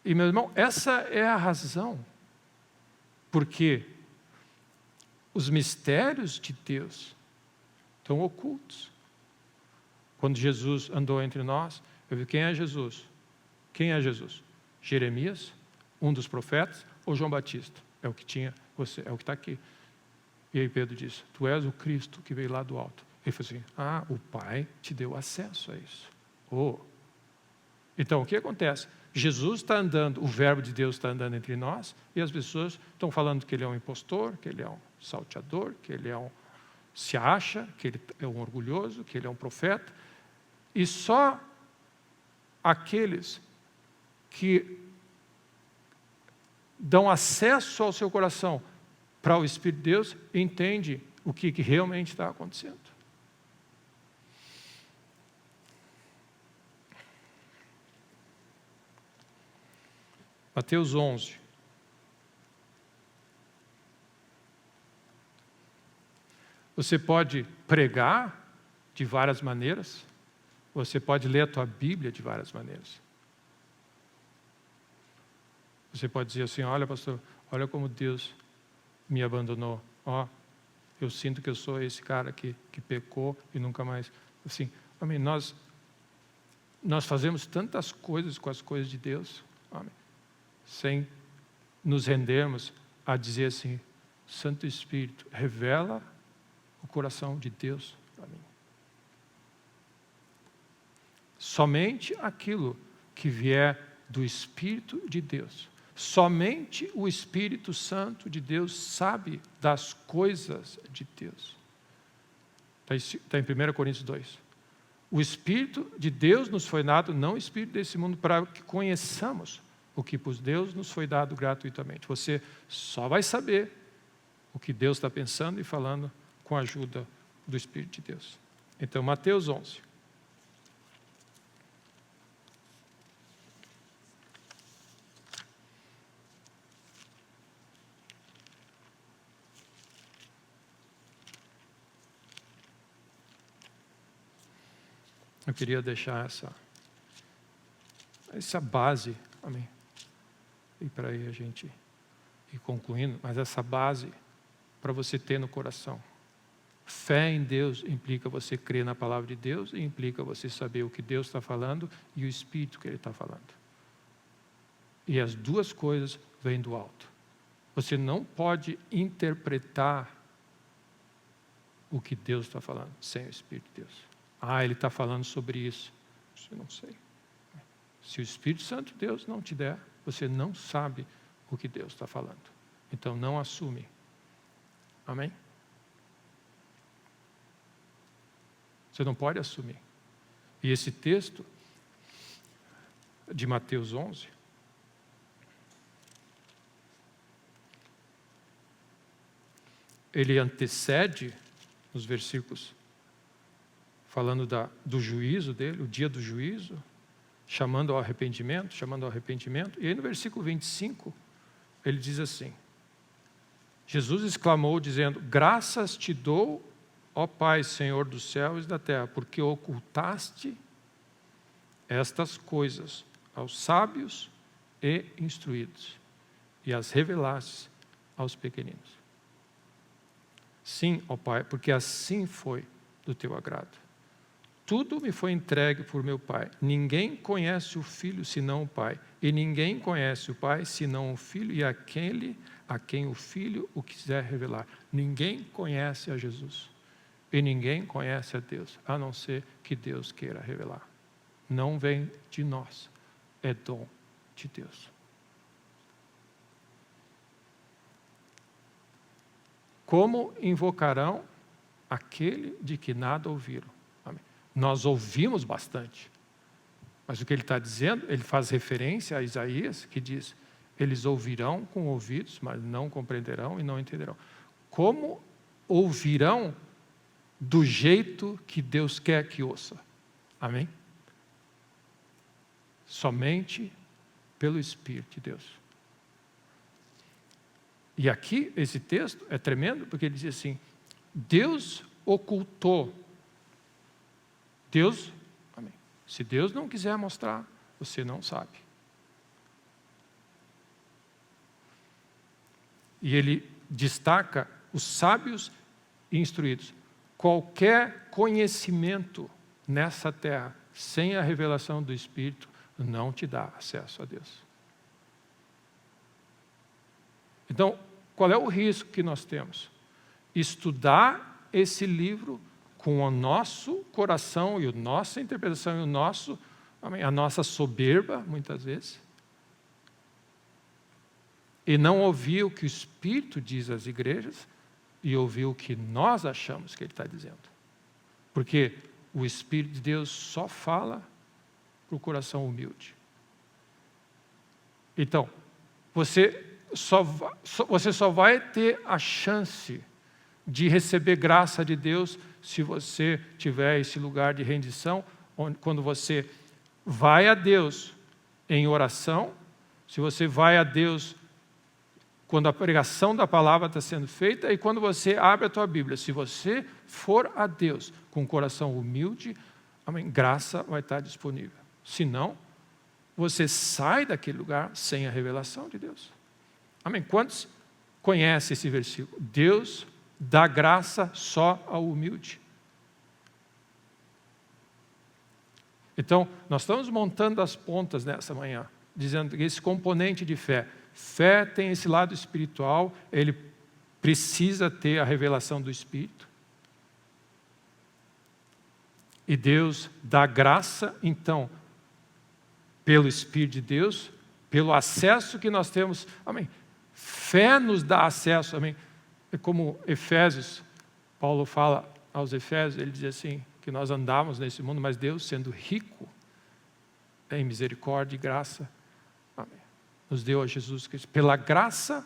e meu irmão, essa é a razão porque os mistérios de Deus estão ocultos. Quando Jesus andou entre nós, eu vi quem é Jesus? Quem é Jesus? Jeremias, um dos profetas, ou João Batista? É o que tinha, é o que está aqui. E aí Pedro disse, tu és o Cristo que veio lá do alto. Ele falou assim, o Pai te deu acesso a isso. Então, o que acontece? Jesus está andando, o verbo de Deus está andando entre nós, e as pessoas estão falando que ele é um impostor, que ele é um salteador, que ele se acha, que ele é um orgulhoso, que ele é um profeta, e só aqueles que dão acesso ao seu coração para o Espírito de Deus entendem o que realmente está acontecendo. Mateus 11. Você pode pregar de várias maneiras, você pode ler a tua Bíblia de várias maneiras. Você pode dizer assim, olha pastor, olha como Deus me abandonou. Eu sinto que eu sou esse cara que pecou e nunca mais... Assim, amém, nós fazemos tantas coisas com as coisas de Deus, amém, sem nos rendermos a dizer assim, Santo Espírito, revela o coração de Deus para mim. Somente aquilo que vier do Espírito de Deus, somente o Espírito Santo de Deus sabe das coisas de Deus. Está em 1 Coríntios 2. O Espírito de Deus nos foi dado, não o Espírito desse mundo, para que conheçamos o que por Deus nos foi dado gratuitamente. Você só vai saber o que Deus está pensando e falando com a ajuda do Espírito de Deus. Então, Mateus 11. Eu queria deixar essa Essa é a base, amém? E para aí a gente ir concluindo, mas essa base para você ter no coração. Fé em Deus implica você crer na palavra de Deus e implica você saber o que Deus está falando e o Espírito que Ele está falando. E as duas coisas vêm do alto. Você não pode interpretar o que Deus está falando sem o Espírito de Deus. Ele está falando sobre isso. Eu não sei. Se o Espírito Santo de Deus não te der, você não sabe o que Deus está falando. Então não assume. Amém? Você não pode assumir. E esse texto de Mateus 11, ele antecede nos versículos falando do juízo dele, o dia do juízo, chamando ao arrependimento. E aí no versículo 25, ele diz assim: Jesus exclamou dizendo: graças te dou, ó Pai, Senhor dos céus e da terra, porque ocultaste estas coisas aos sábios e instruídos, e as revelaste aos pequeninos. Sim, ó Pai, porque assim foi do teu agrado. Tudo me foi entregue por meu Pai. Ninguém conhece o Filho senão o Pai, e ninguém conhece o Pai senão o Filho e aquele a quem o Filho o quiser revelar. Ninguém conhece a Jesus. E ninguém conhece a Deus, a não ser que Deus queira revelar. Não vem de nós, é dom de Deus. Como invocarão aquele de que nada ouviram? Amém. Nós ouvimos bastante, mas o que ele está dizendo, ele faz referência a Isaías, que diz: eles ouvirão com ouvidos, mas não compreenderão e não entenderão. Como ouvirão do jeito que Deus quer que ouça? Amém? Somente pelo Espírito de Deus. E aqui, esse texto é tremendo, porque ele diz assim: Deus ocultou. Deus, amém. Se Deus não quiser mostrar, você não sabe. E ele destaca os sábios e instruídos. Qualquer conhecimento nessa terra, sem a revelação do Espírito, não te dá acesso a Deus. Então, qual é o risco que nós temos? Estudar esse livro com o nosso coração e a nossa interpretação e a nossa soberba, muitas vezes, e não ouvir o que o Espírito diz às igrejas e ouvir o que nós achamos que Ele está dizendo. Porque o Espírito de Deus só fala para o coração humilde. Então, você só vai ter a chance de receber graça de Deus se você tiver esse lugar de rendição, quando você vai a Deus em oração, se você vai a Deus quando a pregação da palavra está sendo feita e quando você abre a tua Bíblia. Se você for a Deus com um coração humilde, amém, graça vai estar disponível. Senão, você sai daquele lugar sem a revelação de Deus. Amém? Quantos conhecem esse versículo? Deus dá graça só ao humilde. Então, nós estamos montando as pontas nessa manhã, dizendo que esse componente de fé tem esse lado espiritual, ele precisa ter a revelação do Espírito. E Deus dá graça, então, pelo Espírito de Deus, pelo acesso que nós temos. Amém. Fé nos dá acesso, amém. É como Efésios, Paulo fala aos Efésios, ele diz assim, que nós andamos nesse mundo, mas Deus, sendo rico em misericórdia e graça, amém, nos deu a Jesus Cristo. Pela graça,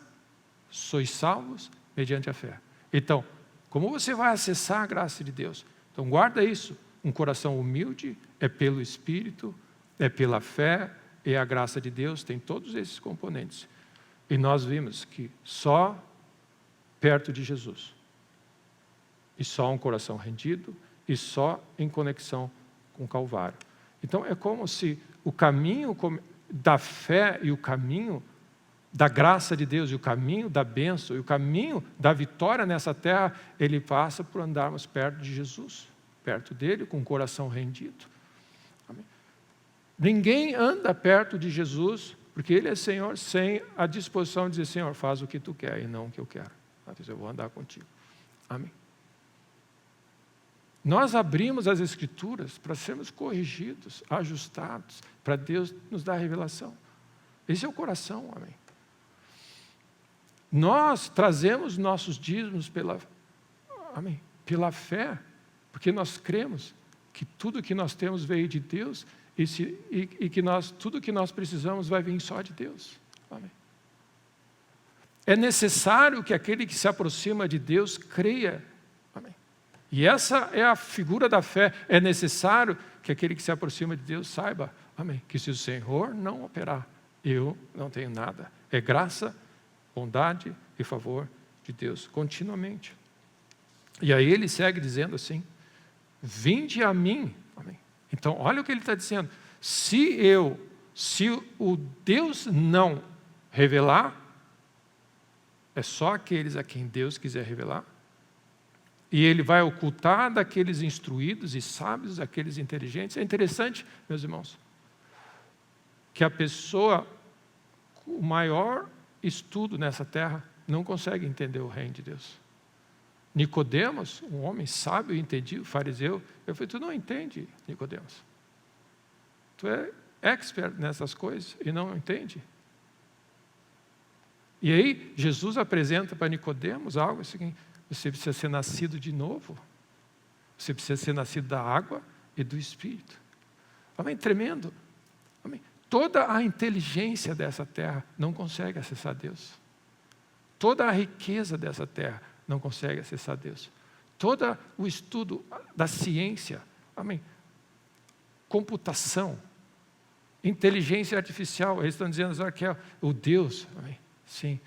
sois salvos mediante a fé. Então, como você vai acessar a graça de Deus? Então, guarda isso. Um coração humilde é pelo Espírito, é pela fé, é a graça de Deus, tem todos esses componentes. E nós vimos que só perto de Jesus, e só um coração rendido, e só em conexão com o Calvário. Então é como se o caminho da fé e o caminho da graça de Deus, e o caminho da bênção, e o caminho da vitória nessa terra, ele passa por andarmos perto de Jesus, perto dele, com o coração rendido. Amém. Ninguém anda perto de Jesus, porque ele é Senhor, sem a disposição de dizer, Senhor, faz o que tu quer e não o que eu quero. Eu vou andar contigo. Amém. Nós abrimos as Escrituras para sermos corrigidos, ajustados, para Deus nos dar revelação. Esse é o coração, amém. Nós trazemos nossos dízimos pela fé, porque nós cremos que tudo que nós temos veio de Deus e que tudo que nós precisamos vai vir só de Deus. Amém. É necessário que aquele que se aproxima de Deus creia. Amém. E essa é a figura da fé. É necessário que aquele que se aproxima de Deus saiba, amém, que se o Senhor não operar, eu não tenho nada. É graça, bondade e favor de Deus continuamente. E aí ele segue dizendo assim, vinde a mim. Amém. Então olha o que ele está dizendo. Se o Deus não revelar, é só aqueles a quem Deus quiser revelar. E ele vai ocultar daqueles instruídos e sábios, aqueles inteligentes. É interessante, meus irmãos, que a pessoa com o maior estudo nessa terra não consegue entender o reino de Deus. Nicodemos, um homem sábio e entendido, fariseu, eu falei, tu não entende, Nicodemos. Tu é expert nessas coisas e não entende. E aí, Jesus apresenta para Nicodemos algo assim, você precisa ser nascido de novo. Você precisa ser nascido da água e do Espírito. Amém? Tremendo. Amém? Toda a inteligência dessa terra não consegue acessar Deus. Toda a riqueza dessa terra não consegue acessar Deus. Todo o estudo da ciência, amém, computação, inteligência artificial, eles estão dizendo que é o Deus, amém, sim,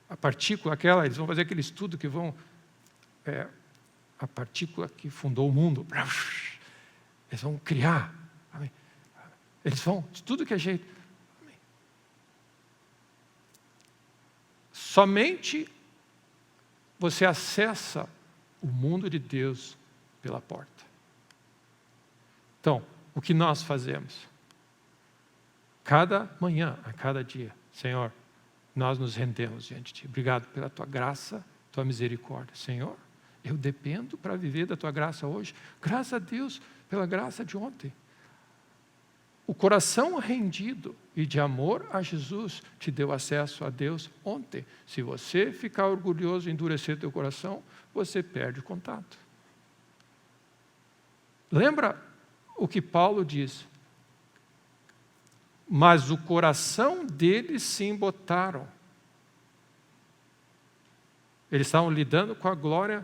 a partícula aquela, eles vão fazer aquele estudo que vão, a partícula que fundou o mundo, eles vão criar, amém, eles vão, de tudo que é jeito, amém. Somente você acessa o mundo de Deus pela porta. Então, o que nós fazemos? Cada manhã, a cada dia, Senhor, nós nos rendemos diante de Ti. Obrigado pela Tua graça, Tua misericórdia. Senhor, eu dependo para viver da Tua graça hoje. Graças a Deus pela graça de ontem. O coração rendido e de amor a Jesus te deu acesso a Deus ontem. Se você ficar orgulhoso e endurecer teu coração, você perde o contato. Lembra o que Paulo diz? Mas o coração deles se embotaram. Eles estavam lidando com a glória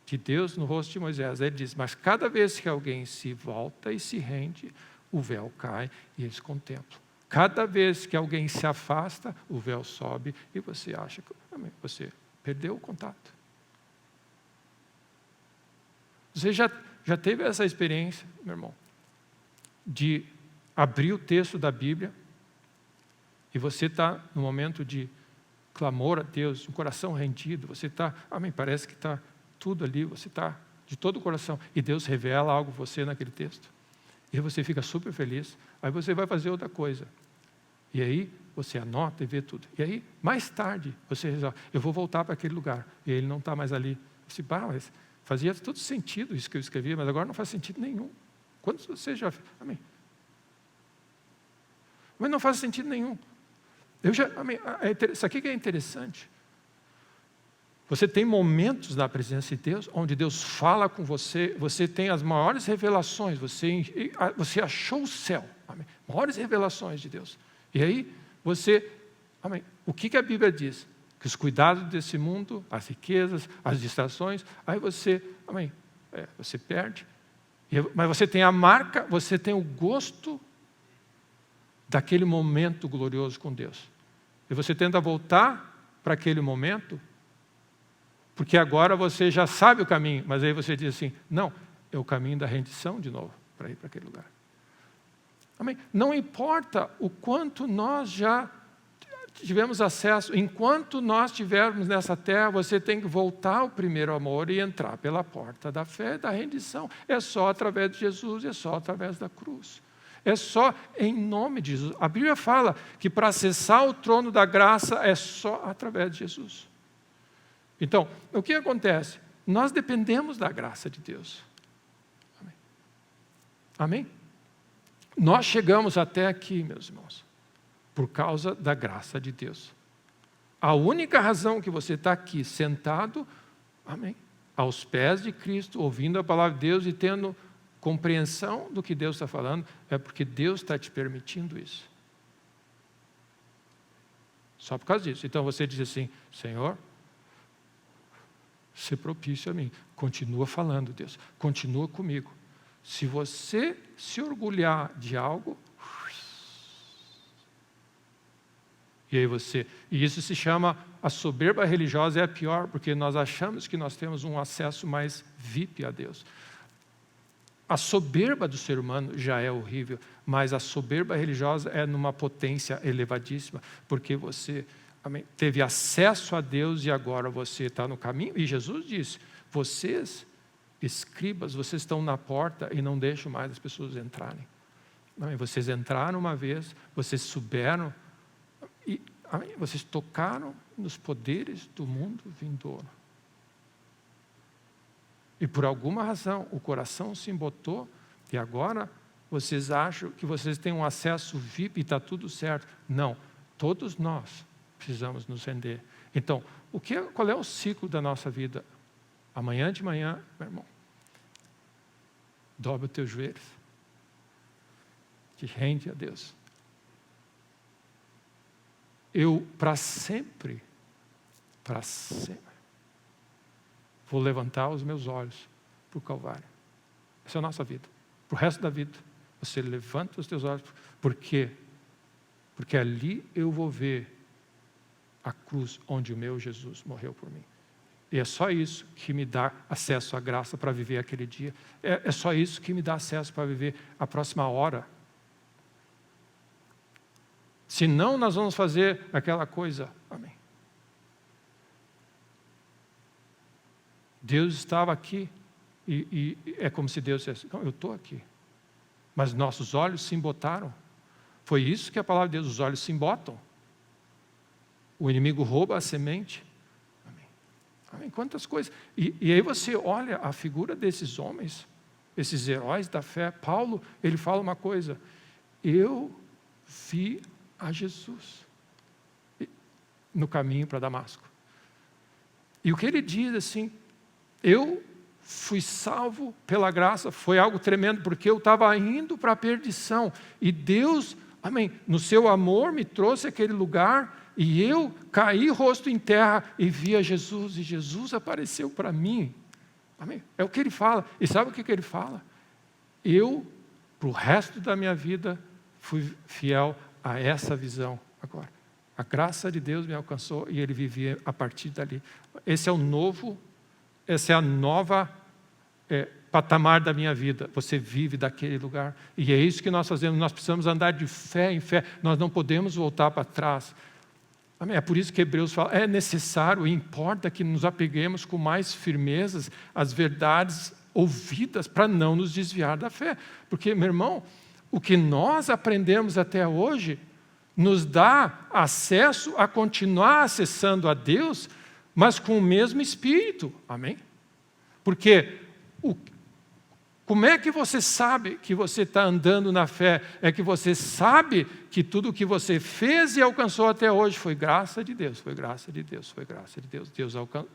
de Deus no rosto de Moisés. Ele diz, mas cada vez que alguém se volta e se rende, o véu cai e eles contemplam. Cada vez que alguém se afasta, o véu sobe e você acha que você perdeu o contato. Você já teve essa experiência, meu irmão, de abrir o texto da Bíblia e você está no momento de clamor a Deus, um coração rendido, você está, amém, parece que está tudo ali, você está de todo o coração e Deus revela algo a você naquele texto. E aí você fica super feliz, aí você vai fazer outra coisa. E aí você anota e vê tudo. E aí, mais tarde, você resolve, eu vou voltar para aquele lugar. E ele não está mais ali. Você, mas fazia todo sentido isso que eu escrevia, mas agora não faz sentido nenhum. Quantos você já... Amém. Mas não faz sentido nenhum. Amém. Isso aqui que é interessante. Você tem momentos na presença de Deus, onde Deus fala com você, você tem as maiores revelações, você achou o céu, amém? Maiores revelações de Deus. E aí, amém, o que a Bíblia diz? Que os cuidados desse mundo, as riquezas, as distrações, aí você, amém, você perde, mas você tem a marca, você tem o gosto daquele momento glorioso com Deus. E você tenta voltar para aquele momento, porque agora você já sabe o caminho, mas aí você diz assim, não, é o caminho da rendição de novo, para ir para aquele lugar. Amém? Não importa o quanto nós já tivemos acesso, enquanto nós estivermos nessa terra, você tem que voltar ao primeiro amor e entrar pela porta da fé, da rendição. É só através de Jesus, é só através da cruz. É só em nome de Jesus. A Bíblia fala que para acessar o trono da graça é só através de Jesus. Então, o que acontece? Nós dependemos da graça de Deus. Amém? Amém? Nós chegamos até aqui, meus irmãos, por causa da graça de Deus. A única razão que você está aqui sentado, amém, aos pés de Cristo, ouvindo a palavra de Deus e tendo compreensão do que Deus está falando, é porque Deus está te permitindo isso. Só por causa disso. Então você diz assim: Senhor, se propício a mim. Continua falando, Deus. Continua comigo. Se você se orgulhar de algo, e isso se chama, a soberba religiosa é a pior, porque nós achamos que nós temos um acesso mais VIP a Deus. A soberba do ser humano já é horrível, mas a soberba religiosa é numa potência elevadíssima, porque você, amém, teve acesso a Deus e agora você está no caminho. E Jesus disse: vocês, escribas, vocês estão na porta e não deixam mais as pessoas entrarem. Amém? Vocês entraram uma vez, vocês souberam, e amém, vocês tocaram nos poderes do mundo vindouro. E por alguma razão o coração se embotou e agora vocês acham que vocês têm um acesso VIP e está tudo certo. Não, todos nós precisamos nos render. Então, qual é o ciclo da nossa vida? Amanhã de manhã, meu irmão, dobra os teus joelhos, te rende a Deus. Eu, para sempre, vou levantar os meus olhos para o Calvário. Essa é a nossa vida. Para o resto da vida, você levanta os teus olhos. Por quê? Porque ali eu vou ver a cruz onde o meu Jesus morreu por mim. E é só isso que me dá acesso à graça para viver aquele dia. É só isso que me dá acesso para viver a próxima hora. Senão nós vamos fazer aquela coisa. Amém. Deus estava aqui e é como se Deus dissesse: não, eu estou aqui. Mas nossos olhos se embotaram. Foi isso que a palavra de Deus, os olhos se embotam. O inimigo rouba a semente. Amém. Amém. Quantas coisas. E aí você olha a figura desses homens, esses heróis da fé. Paulo, ele fala uma coisa: eu vi a Jesus no caminho para Damasco. E o que ele diz assim: eu fui salvo pela graça. Foi algo tremendo, porque eu estava indo para a perdição. E Deus, amém, no seu amor me trouxe àquele lugar. E eu caí rosto em terra e vi a Jesus. E Jesus apareceu para mim. Amém? É o que ele fala. E sabe o que ele fala? Eu, para o resto da minha vida, fui fiel a essa visão agora. A graça de Deus me alcançou e ele vivia a partir dali. Essa é a nova patamar da minha vida. Você vive daquele lugar. E é isso que nós fazemos. Nós precisamos andar de fé em fé. Nós não podemos voltar para trás. Amém? É por isso que Hebreus fala: é necessário e importa que nos apeguemos com mais firmezas às verdades ouvidas para não nos desviar da fé. Porque, meu irmão, o que nós aprendemos até hoje nos dá acesso a continuar acessando a Deus, mas com o mesmo Espírito. Amém? Porque como é que você sabe que você está andando na fé? É que você sabe que tudo o que você fez e alcançou até hoje foi graça de Deus, foi graça de Deus, foi graça de Deus.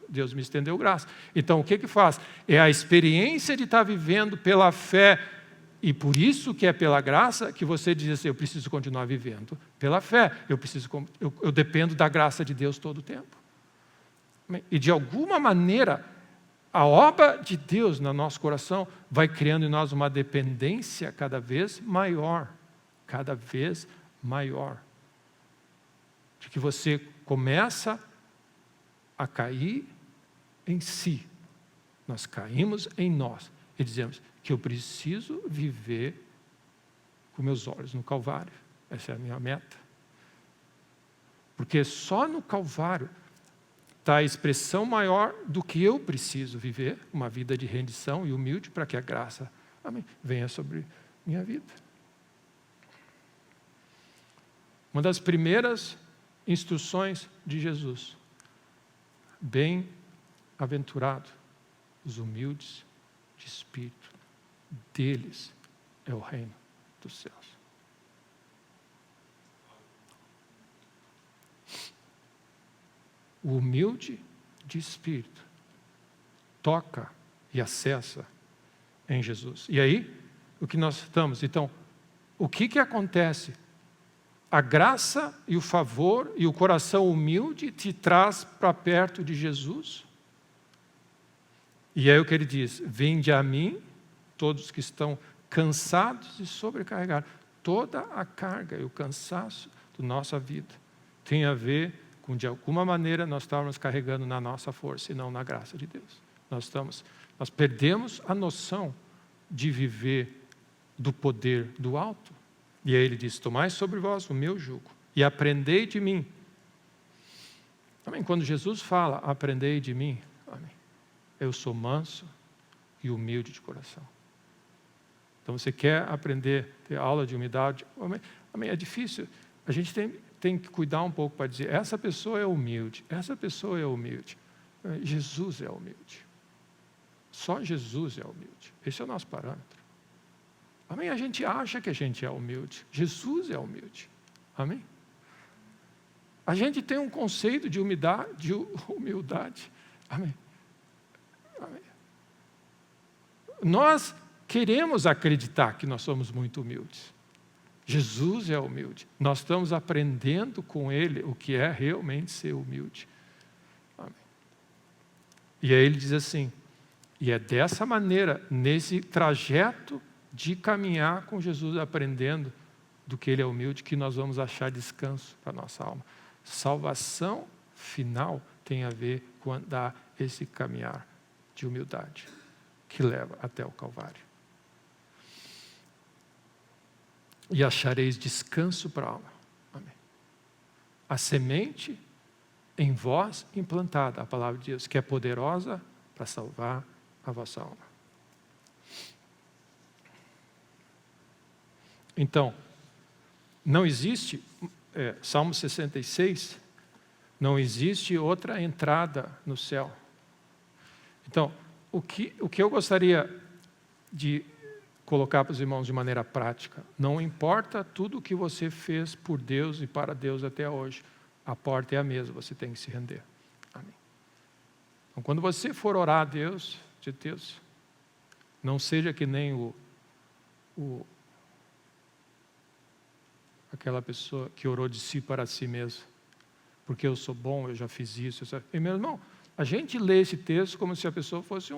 Deus me estendeu graça. Então o que faz? É a experiência de estar vivendo pela fé. E por isso que é pela graça que você diz assim: eu preciso continuar vivendo pela fé. Eu dependo da graça de Deus todo o tempo. E de alguma maneira, a obra de Deus no nosso coração vai criando em nós uma dependência cada vez maior. Cada vez maior. De que você começa a cair em si. Nós caímos em nós. E dizemos que eu preciso viver os meus olhos no Calvário. Essa é a minha meta. Porque só no Calvário está a expressão maior do que eu preciso viver, uma vida de rendição e humilde, para que a graça, amém, venha sobre minha vida. Uma das primeiras instruções de Jesus: bem-aventurado os humildes de espírito, deles é o reino dos céus. O humilde de espírito toca e acessa em Jesus. E aí, o que nós estamos? Então, o que acontece? A graça e o favor e o coração humilde te traz para perto de Jesus. E é o que ele diz: vinde a mim, todos que estão cansados e sobrecarregados. Toda a carga e o cansaço da nossa vida tem a ver com, de alguma maneira, nós estamos carregando na nossa força e não na graça de Deus. Nós perdemos a noção de viver do poder do alto. E aí ele diz: tomai sobre vós o meu jugo e aprendei de mim. Amém? Quando Jesus fala, aprendei de mim, amém, eu sou manso e humilde de coração. Então você quer aprender, ter aula de humildade, amém, é difícil. A gente tem que cuidar um pouco para dizer, essa pessoa é humilde, essa pessoa é humilde. Jesus é humilde. Só Jesus é humilde. Esse é o nosso parâmetro. Amém? A gente acha que a gente é humilde. Jesus é humilde. Amém? A gente tem um conceito de humildade. Amém? Amém? Nós queremos acreditar que nós somos muito humildes. Jesus é humilde. Nós estamos aprendendo com Ele o que é realmente ser humilde. Amém? E aí ele diz assim, e é dessa maneira, nesse trajeto de caminhar com Jesus, aprendendo do que Ele é humilde, que nós vamos achar descanso para a nossa alma. Salvação final tem a ver com andar esse caminhar de humildade, que leva até o Calvário. E achareis descanso para a alma. Amém. A semente em vós implantada, a palavra de Deus, que é poderosa para salvar a vossa alma. Então, não existe, Salmo 66, não existe outra entrada no céu. Então, o que eu gostaria de colocar para os irmãos de maneira prática, não importa tudo o que você fez por Deus e para Deus até hoje, a porta é a mesma, você tem que se render. Amém. Então, quando você for orar a Deus, não seja que nem aquela pessoa que orou de si para si mesmo, porque eu sou bom, eu já fiz isso. E meu irmão, a gente lê esse texto como se a pessoa fosse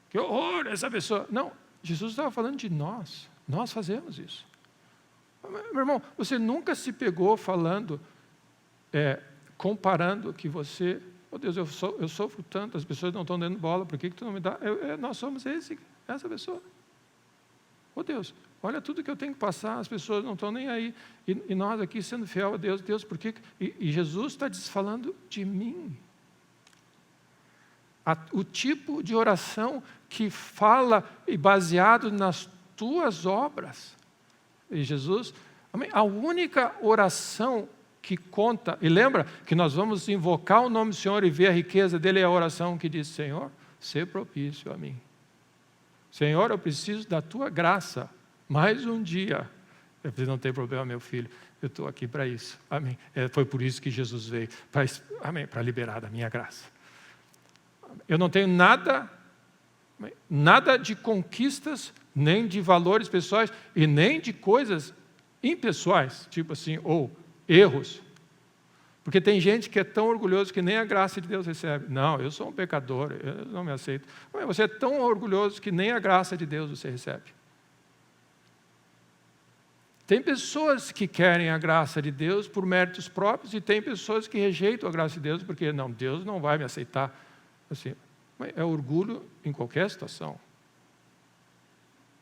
que horror, essa pessoa. Não, Jesus estava falando de nós fazemos isso. Meu irmão, você nunca se pegou falando, comparando que você, oh Deus, eu sofro tanto, as pessoas não estão dando bola, por que tu não me dá? Nós somos essa pessoa. Oh Deus, olha tudo que eu tenho que passar, as pessoas não estão nem aí, e nós aqui sendo fiel a Deus, por que? E Jesus está falando de mim. O tipo de oração que fala e baseado nas tuas obras. E Jesus, amém, a única oração que conta, e lembra que nós vamos invocar o nome do Senhor e ver a riqueza dele, é a oração que diz, Senhor, sê propício a mim. Senhor, eu preciso da tua graça. Mais um dia. Eu preciso, não tem problema, meu filho. Eu estou aqui para isso. Amém. Foi por isso que Jesus veio. Para liberar da minha graça. Eu não tenho nada de conquistas, nem de valores pessoais, e nem de coisas impessoais, tipo assim, ou erros. Porque tem gente que é tão orgulhoso que nem a graça de Deus recebe. Não, eu sou um pecador, eu não me aceito. Mas você é tão orgulhoso que nem a graça de Deus você recebe. Tem pessoas que querem a graça de Deus por méritos próprios e tem pessoas que rejeitam a graça de Deus porque, não, Deus não vai me aceitar. Assim, é orgulho em qualquer situação.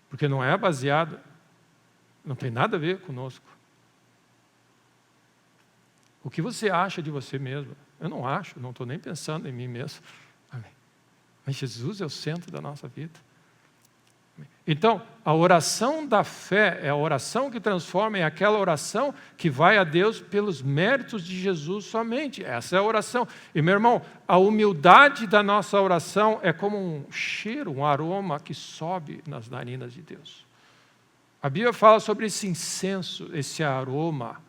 Porque não é baseado Não tem nada a ver conosco. O que você acha de você mesmo? Eu não acho, não estou nem pensando em mim mesmo. Amém. Mas Jesus é o centro da nossa vida. Amém. Então, a oração da fé é a oração que transforma, é aquela oração que vai a Deus pelos méritos de Jesus somente. Essa é a oração. E, meu irmão, a humildade da nossa oração é como um cheiro, um aroma que sobe nas narinas de Deus. A Bíblia fala sobre esse incenso, esse aroma.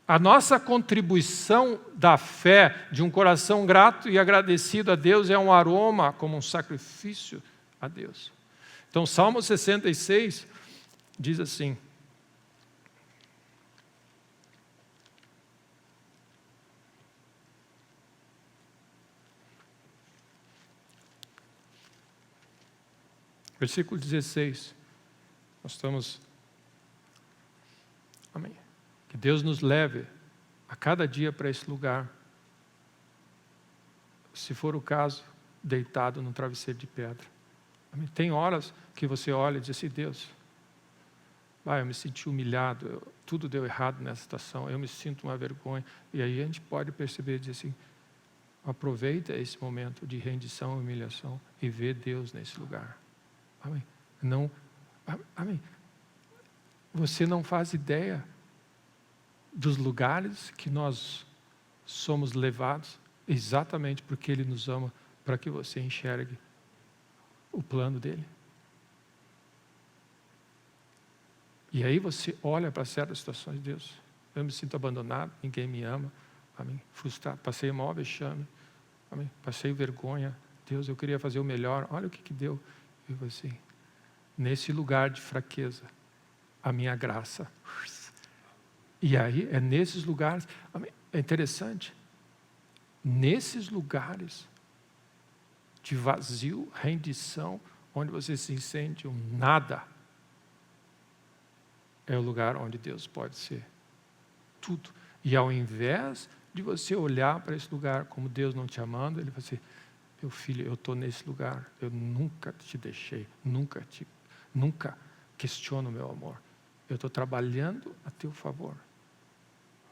A nossa contribuição da fé, de um coração grato e agradecido a Deus, é um aroma como um sacrifício a Deus. Então, Salmo 66 diz assim: versículo 16, nós estamos... Amém. Que Deus nos leve a cada dia para esse lugar, se for o caso, deitado num travesseiro de pedra. Amém. Tem horas que você olha e diz assim: Deus, eu me senti humilhado, tudo deu errado nessa situação, eu me sinto uma vergonha. E aí a gente pode perceber e dizer assim: aproveita esse momento de rendição e humilhação e vê Deus nesse lugar. Amém. Não, amém. Você não faz ideia dos lugares que nós somos levados, exatamente porque Ele nos ama, para que você enxergue o plano dEle. E aí você olha para certas situações: Deus, eu me sinto abandonado, ninguém me ama, amém, frustrado, passei o maior vexame, amém, passei vergonha, Deus, eu queria fazer o melhor, olha o que deu. E você, nesse lugar de fraqueza, a minha graça. E aí, é nesses lugares, é interessante, nesses lugares de vazio, rendição, onde você se sente um nada, é o lugar onde Deus pode ser tudo. E ao invés de você olhar para esse lugar como Deus não te amando, Ele vai dizer: meu filho, eu estou nesse lugar, eu nunca te deixei, nunca questiono o meu amor. Eu estou trabalhando a teu favor,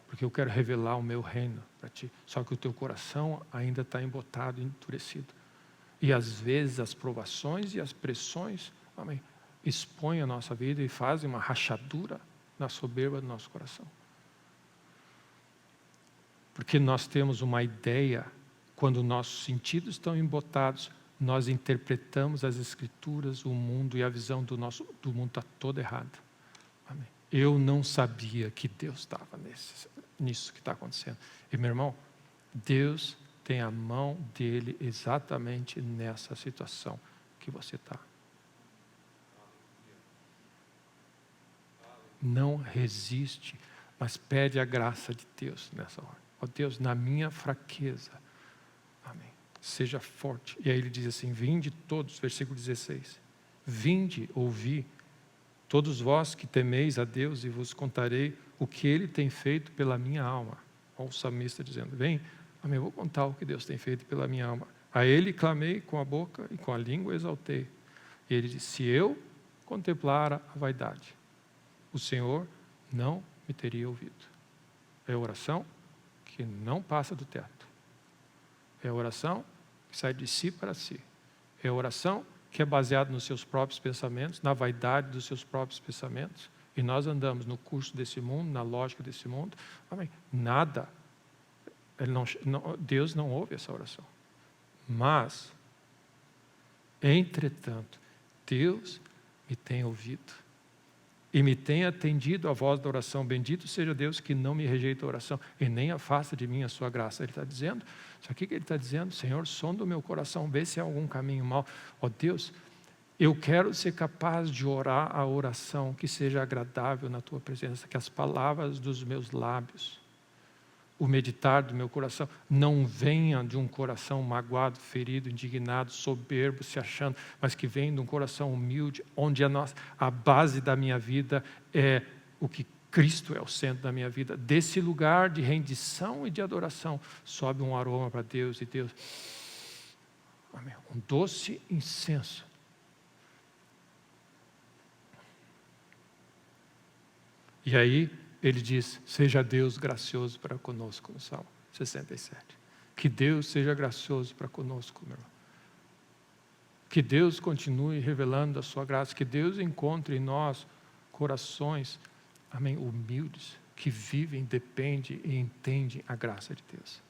porque eu quero revelar o meu reino para ti. Só que o teu coração ainda está embotado, endurecido. E às vezes as provações e as pressões, amém, expõem a nossa vida e fazem uma rachadura na soberba do nosso coração. Porque nós temos uma ideia, quando nossos sentidos estão embotados, nós interpretamos as Escrituras, o mundo, e a visão do mundo está toda errada. Amém. Eu não sabia que Deus estava nisso que está acontecendo. E, meu irmão, Deus tem a mão dele exatamente nessa situação que você está. Não resiste, mas pede a graça de Deus nessa hora. Ó Deus, na minha fraqueza, amém, seja forte. E aí ele diz assim: vinde todos, versículo 16, vinde, ouvi, todos vós que temeis a Deus, e vos contarei o que Ele tem feito pela minha alma. Olha o salmista dizendo: vem, amém, eu vou contar o que Deus tem feito pela minha alma. A Ele clamei com a boca e com a língua exaltei. E ele disse: se eu contemplara a vaidade, o Senhor não me teria ouvido. É a oração que não passa do teto. É a oração que sai de si para si. É a oração que é baseada nos seus próprios pensamentos, na vaidade dos seus próprios pensamentos. E nós andamos no curso desse mundo, na lógica desse mundo. Amém. Nada. Deus não ouve essa oração. Mas, entretanto, Deus me tem ouvido e me tem atendido à voz da oração. Bendito seja Deus que não me rejeita a oração e nem afasta de mim a sua graça. Ele está dizendo, isso aqui que ele está dizendo: Senhor, sonda o meu coração, vê se há algum caminho mau. Ó Deus, eu quero ser capaz de orar a oração que seja agradável na tua presença, que as palavras dos meus lábios, o meditar do meu coração, não venha de um coração magoado, ferido, indignado, soberbo, se achando, mas que venha de um coração humilde, onde a base da minha vida é o que Cristo é o centro da minha vida. Desse lugar de rendição e de adoração, sobe um aroma para Deus, e Deus, amém, um doce incenso. E aí ele diz, seja Deus gracioso para conosco, no Salmo 67. Que Deus seja gracioso para conosco, meu irmão. Que Deus continue revelando a sua graça, que Deus encontre em nós corações, amém, humildes, que vivem, dependem e entendem a graça de Deus.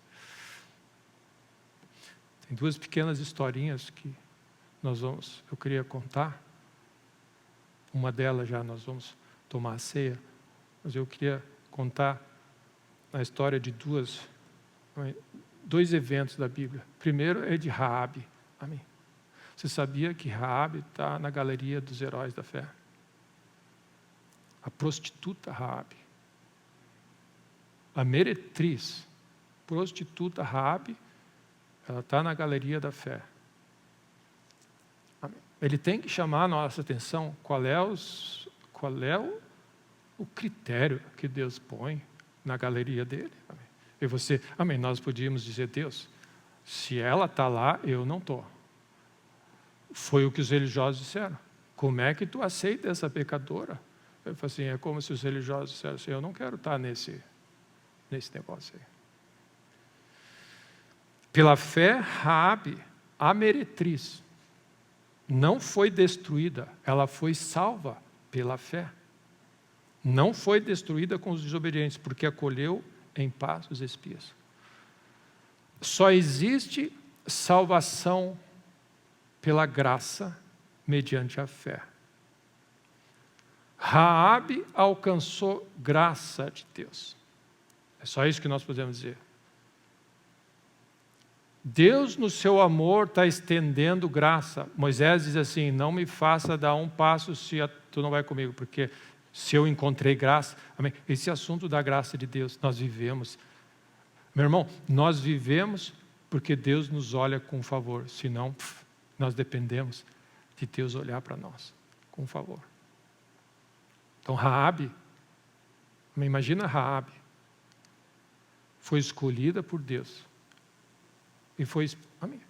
Tem duas pequenas historinhas que eu queria contar. Uma delas já nós vamos tomar a ceia, mas eu queria contar a história de dois eventos da Bíblia. O primeiro é de Raabe, amém. Você sabia que Raabe está na galeria dos heróis da fé? A prostituta Raabe. A meretriz, prostituta Raabe, ela está na galeria da fé. Amém. Ele tem que chamar a nossa atenção qual é o critério que Deus põe na galeria dele. Amém. E você, amém, nós podíamos dizer, Deus, se ela está lá, eu não estou. Foi o que os religiosos disseram. Como é que tu aceita essa pecadora? Eu falei assim, é como se os religiosos disseram assim, eu não quero estar nesse negócio aí. Pela fé, Raabe, a meretriz, não foi destruída, ela foi salva pela fé. Não foi destruída com os desobedientes, porque acolheu em paz os espias. Só existe salvação pela graça, mediante a fé. Raabe alcançou graça de Deus. É só isso que nós podemos dizer. Deus, no seu amor, está estendendo graça. Moisés diz assim, não me faça dar um passo se tu não vai comigo, porque se eu encontrei graça, amém. Esse assunto da graça de Deus, nós vivemos. Meu irmão, nós vivemos porque Deus nos olha com favor, senão nós dependemos de Deus olhar para nós com favor. Então Raabe, imagina Raabe, foi escolhida por Deus e foi, amém.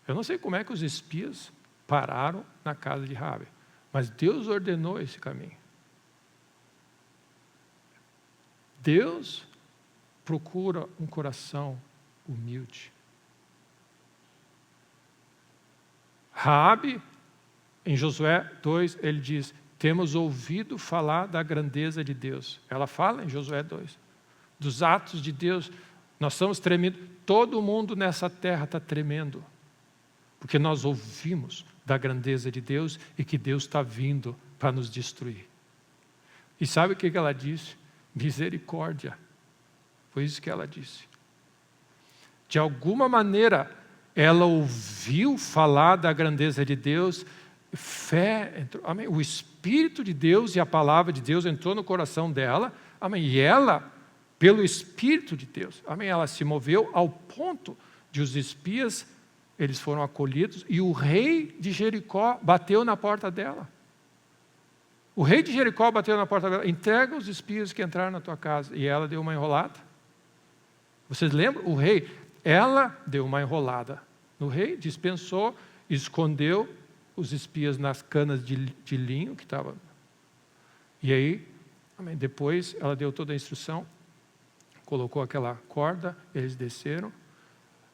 Eu não sei como é que os espias pararam na casa de Raabe, mas Deus ordenou esse caminho. Deus procura um coração humilde. Raabe, em Josué 2, ele diz, temos ouvido falar da grandeza de Deus. Ela fala em Josué 2, dos atos de Deus. Nós estamos tremendo, todo mundo nessa terra está tremendo, porque nós ouvimos da grandeza de Deus e que Deus está vindo para nos destruir. E sabe o que ela disse? Misericórdia. Foi isso que ela disse. De alguma maneira, ela ouviu falar da grandeza de Deus, fé entrou, amém. O Espírito de Deus e a palavra de Deus entrou no coração dela, amém. E ela, pelo Espírito de Deus, amém, ela se moveu ao ponto de os espias, eles foram acolhidos e o rei de Jericó bateu na porta dela. O rei de Jericó bateu na porta dela, entrega os espias que entraram na tua casa. E ela deu uma enrolada. Vocês lembram? O rei, ela deu uma enrolada no rei, dispensou, escondeu os espias nas canas de linho que estavam. E aí, amém, depois ela deu toda a instrução, colocou aquela corda, eles desceram,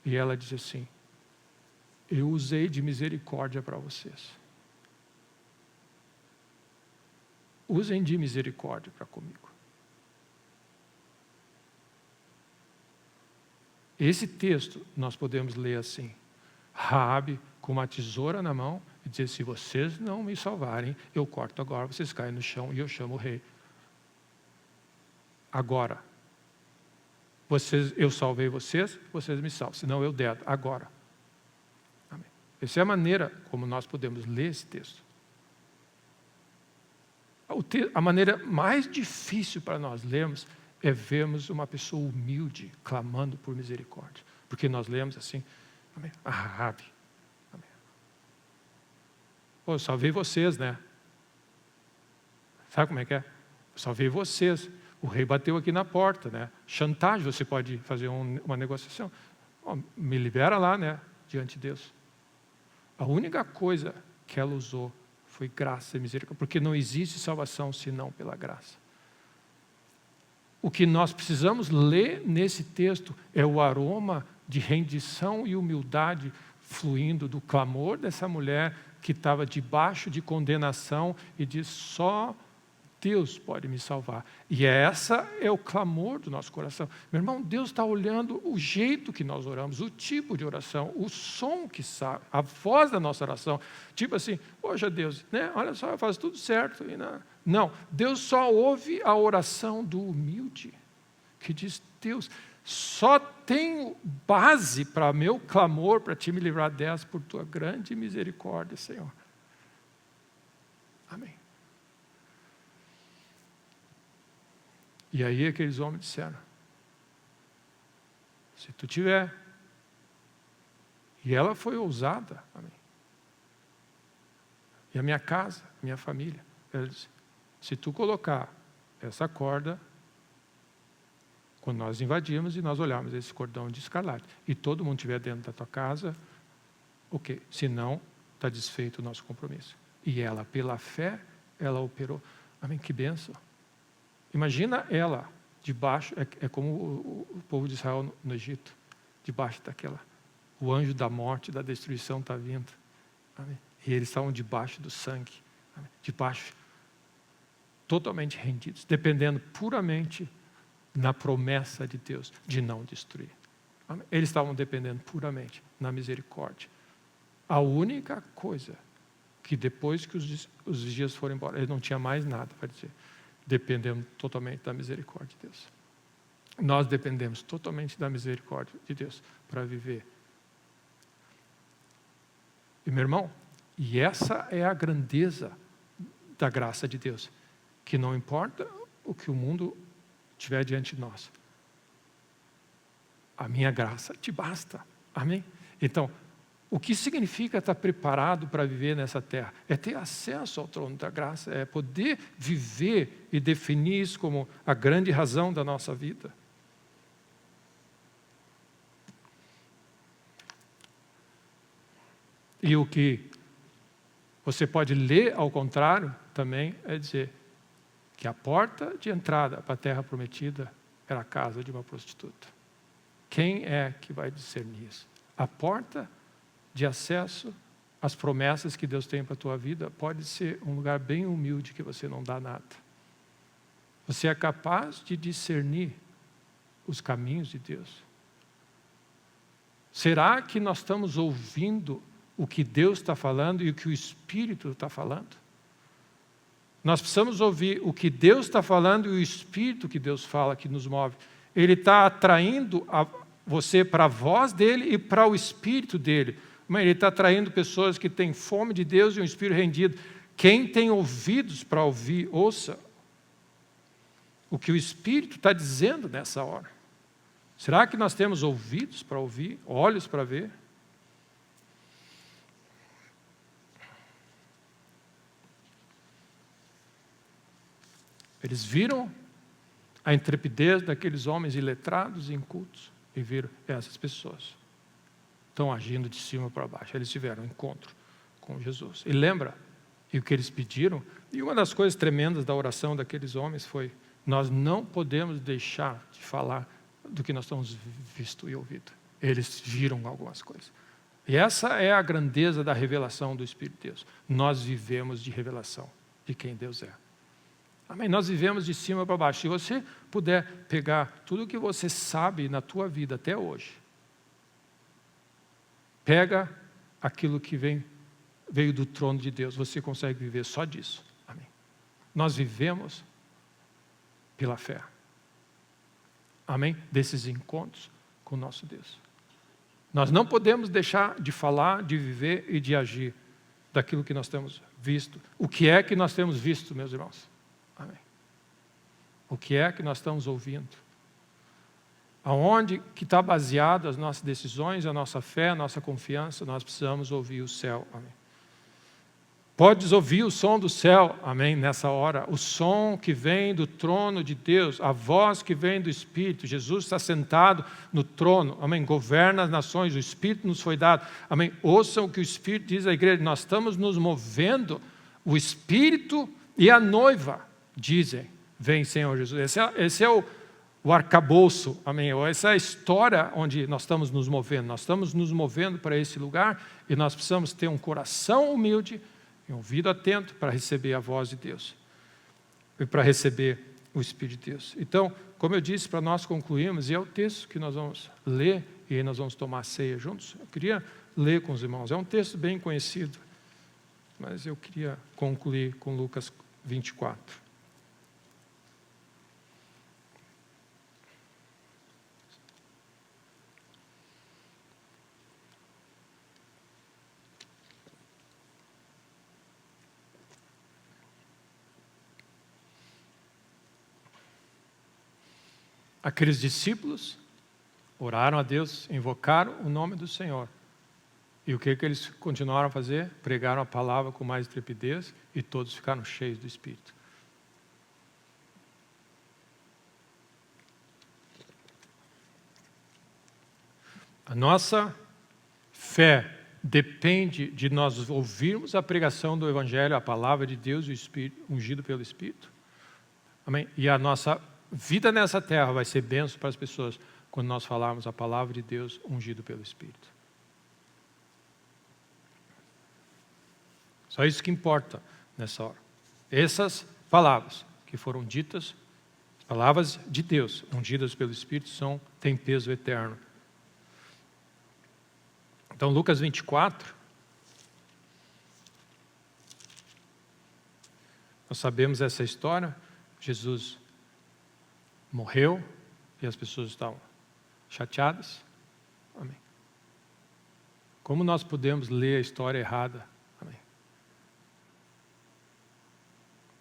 e ela disse assim, eu usei de misericórdia para vocês. Usem de misericórdia para comigo. Esse texto nós podemos ler assim, Raabe com uma tesoura na mão e dizer, se vocês não me salvarem, eu corto agora, vocês caem no chão e eu chamo o rei. Agora, eu salvei vocês, vocês me salvam, senão eu dedo, agora. Amém. Essa é a maneira como nós podemos ler esse texto. A maneira mais difícil para nós lermos é vermos uma pessoa humilde clamando por misericórdia. Porque nós lemos assim, amém, a Raabe. Amém. Pô, eu salvei vocês, né? Sabe como é que é? Eu salvei vocês. O rei bateu aqui na porta, né? Chantagem, você pode fazer uma negociação. Oh, me libera lá, né? Diante de Deus. A única coisa que ela usou Foi graça e misericórdia, porque não existe salvação senão pela graça. O que nós precisamos ler nesse texto é o aroma de rendição e humildade fluindo do clamor dessa mulher que estava debaixo de condenação e diz: só Deus pode me salvar. E essa é o clamor do nosso coração. Meu irmão, Deus está olhando o jeito que nós oramos, o tipo de oração, o som que sai, a voz da nossa oração. Tipo assim, poxa Deus, né? Olha só, eu faço tudo certo. Não, Deus só ouve a oração do humilde, que diz: Deus, só tenho base para meu clamor, para te me livrar dessa, por tua grande misericórdia, Senhor. Amém. E aí aqueles homens disseram: se tu tiver. E ela foi ousada. Amém. E a minha casa, a minha família. Ela disse: se tu colocar essa corda, quando nós invadimos e nós olharmos esse cordão de escarlate, e todo mundo estiver dentro da tua casa, ok. Senão, está desfeito o nosso compromisso. E ela, pela fé, ela operou. Amém, que bênção. Imagina ela debaixo, é como o povo de Israel no Egito, debaixo daquela, o anjo da morte, da destruição está vindo. Amém? E eles estavam debaixo do sangue, amém? Debaixo, totalmente rendidos, dependendo puramente na promessa de Deus de não destruir. Amém? Eles estavam dependendo puramente na misericórdia. A única coisa que depois que os dias foram embora, ele não tinha mais nada para dizer. Dependemos totalmente da misericórdia de Deus. Nós dependemos totalmente da misericórdia de Deus para viver. E meu irmão, e essa é a grandeza da graça de Deus, que não importa o que o mundo tiver diante de nós, a minha graça te basta. Amém? Então, o que significa estar preparado para viver nessa terra? É ter acesso ao trono da graça, é poder viver e definir isso como a grande razão da nossa vida. E o que você pode ler ao contrário também é dizer que a porta de entrada para a terra prometida era a casa de uma prostituta. Quem é que vai discernir isso? A porta de acesso às promessas que Deus tem para a tua vida pode ser um lugar bem humilde que você não dá nada. Você é capaz de discernir os caminhos de Deus. Será que nós estamos ouvindo o que Deus está falando e o que o Espírito está falando? Nós precisamos ouvir o que Deus está falando e o Espírito que Deus fala, que nos move. Ele está atraindo você para a voz dele e para o Espírito dele. Ele está atraindo pessoas que têm fome de Deus e um espírito rendido. Quem tem ouvidos para ouvir, ouça o que o Espírito está dizendo nessa hora. Será que nós temos ouvidos para ouvir, olhos para ver? Eles viram a intrepidez daqueles homens iletrados e incultos e viram essas pessoas estão agindo de cima para baixo. Eles tiveram um encontro com Jesus. E lembra, e o que eles pediram, e uma das coisas tremendas da oração daqueles homens foi: nós não podemos deixar de falar do que nós estamos visto e ouvido. Eles viram algumas coisas. E essa é a grandeza da revelação do Espírito de Deus. Nós vivemos de revelação de quem Deus é. Amém? Nós vivemos de cima para baixo. Se você puder pegar tudo o que você sabe na tua vida até hoje, pega aquilo que veio do trono de Deus, você consegue viver só disso. Amém? Nós vivemos pela fé. Amém? Desses encontros com o nosso Deus. Nós não podemos deixar de falar, de viver e de agir daquilo que nós temos visto. O que é que nós temos visto, meus irmãos? Amém. O que é que nós estamos ouvindo? Aonde que está baseado as nossas decisões, a nossa fé, a nossa confiança? Nós precisamos ouvir o céu. Amém. Podes ouvir o som do céu, amém, nessa hora. O som que vem do trono de Deus, a voz que vem do Espírito. Jesus está sentado no trono, amém, governa as nações, o Espírito nos foi dado. Amém, ouçam o que o Espírito diz à igreja. Nós estamos nos movendo o Espírito e a noiva dizem, vem Senhor Jesus. Esse é o arcabouço, amém? Essa é a história onde nós estamos nos movendo. Nós estamos nos movendo para esse lugar e nós precisamos ter um coração humilde e um ouvido atento para receber a voz de Deus e para receber o Espírito de Deus. Então, como eu disse, para nós concluirmos, e é o texto que nós vamos ler e aí nós vamos tomar ceia juntos, eu queria ler com os irmãos. É um texto bem conhecido, mas eu queria concluir com Lucas 24. Aqueles discípulos oraram a Deus, invocaram o nome do Senhor. E o que eles continuaram a fazer? Pregaram a palavra com mais intrepidez e todos ficaram cheios do Espírito. A nossa fé depende de nós ouvirmos a pregação do Evangelho, a palavra de Deus e o Espírito, ungido pelo Espírito. Amém? E a nossa vida nessa terra vai ser bênção para as pessoas quando nós falarmos a palavra de Deus ungido pelo Espírito. Só isso que importa nessa hora. Essas palavras que foram ditas, palavras de Deus ungidas pelo Espírito, têm peso eterno. Então, Lucas 24, nós sabemos essa história. Jesus morreu e as pessoas estavam chateadas. Amém. Como nós podemos ler a história errada? Amém.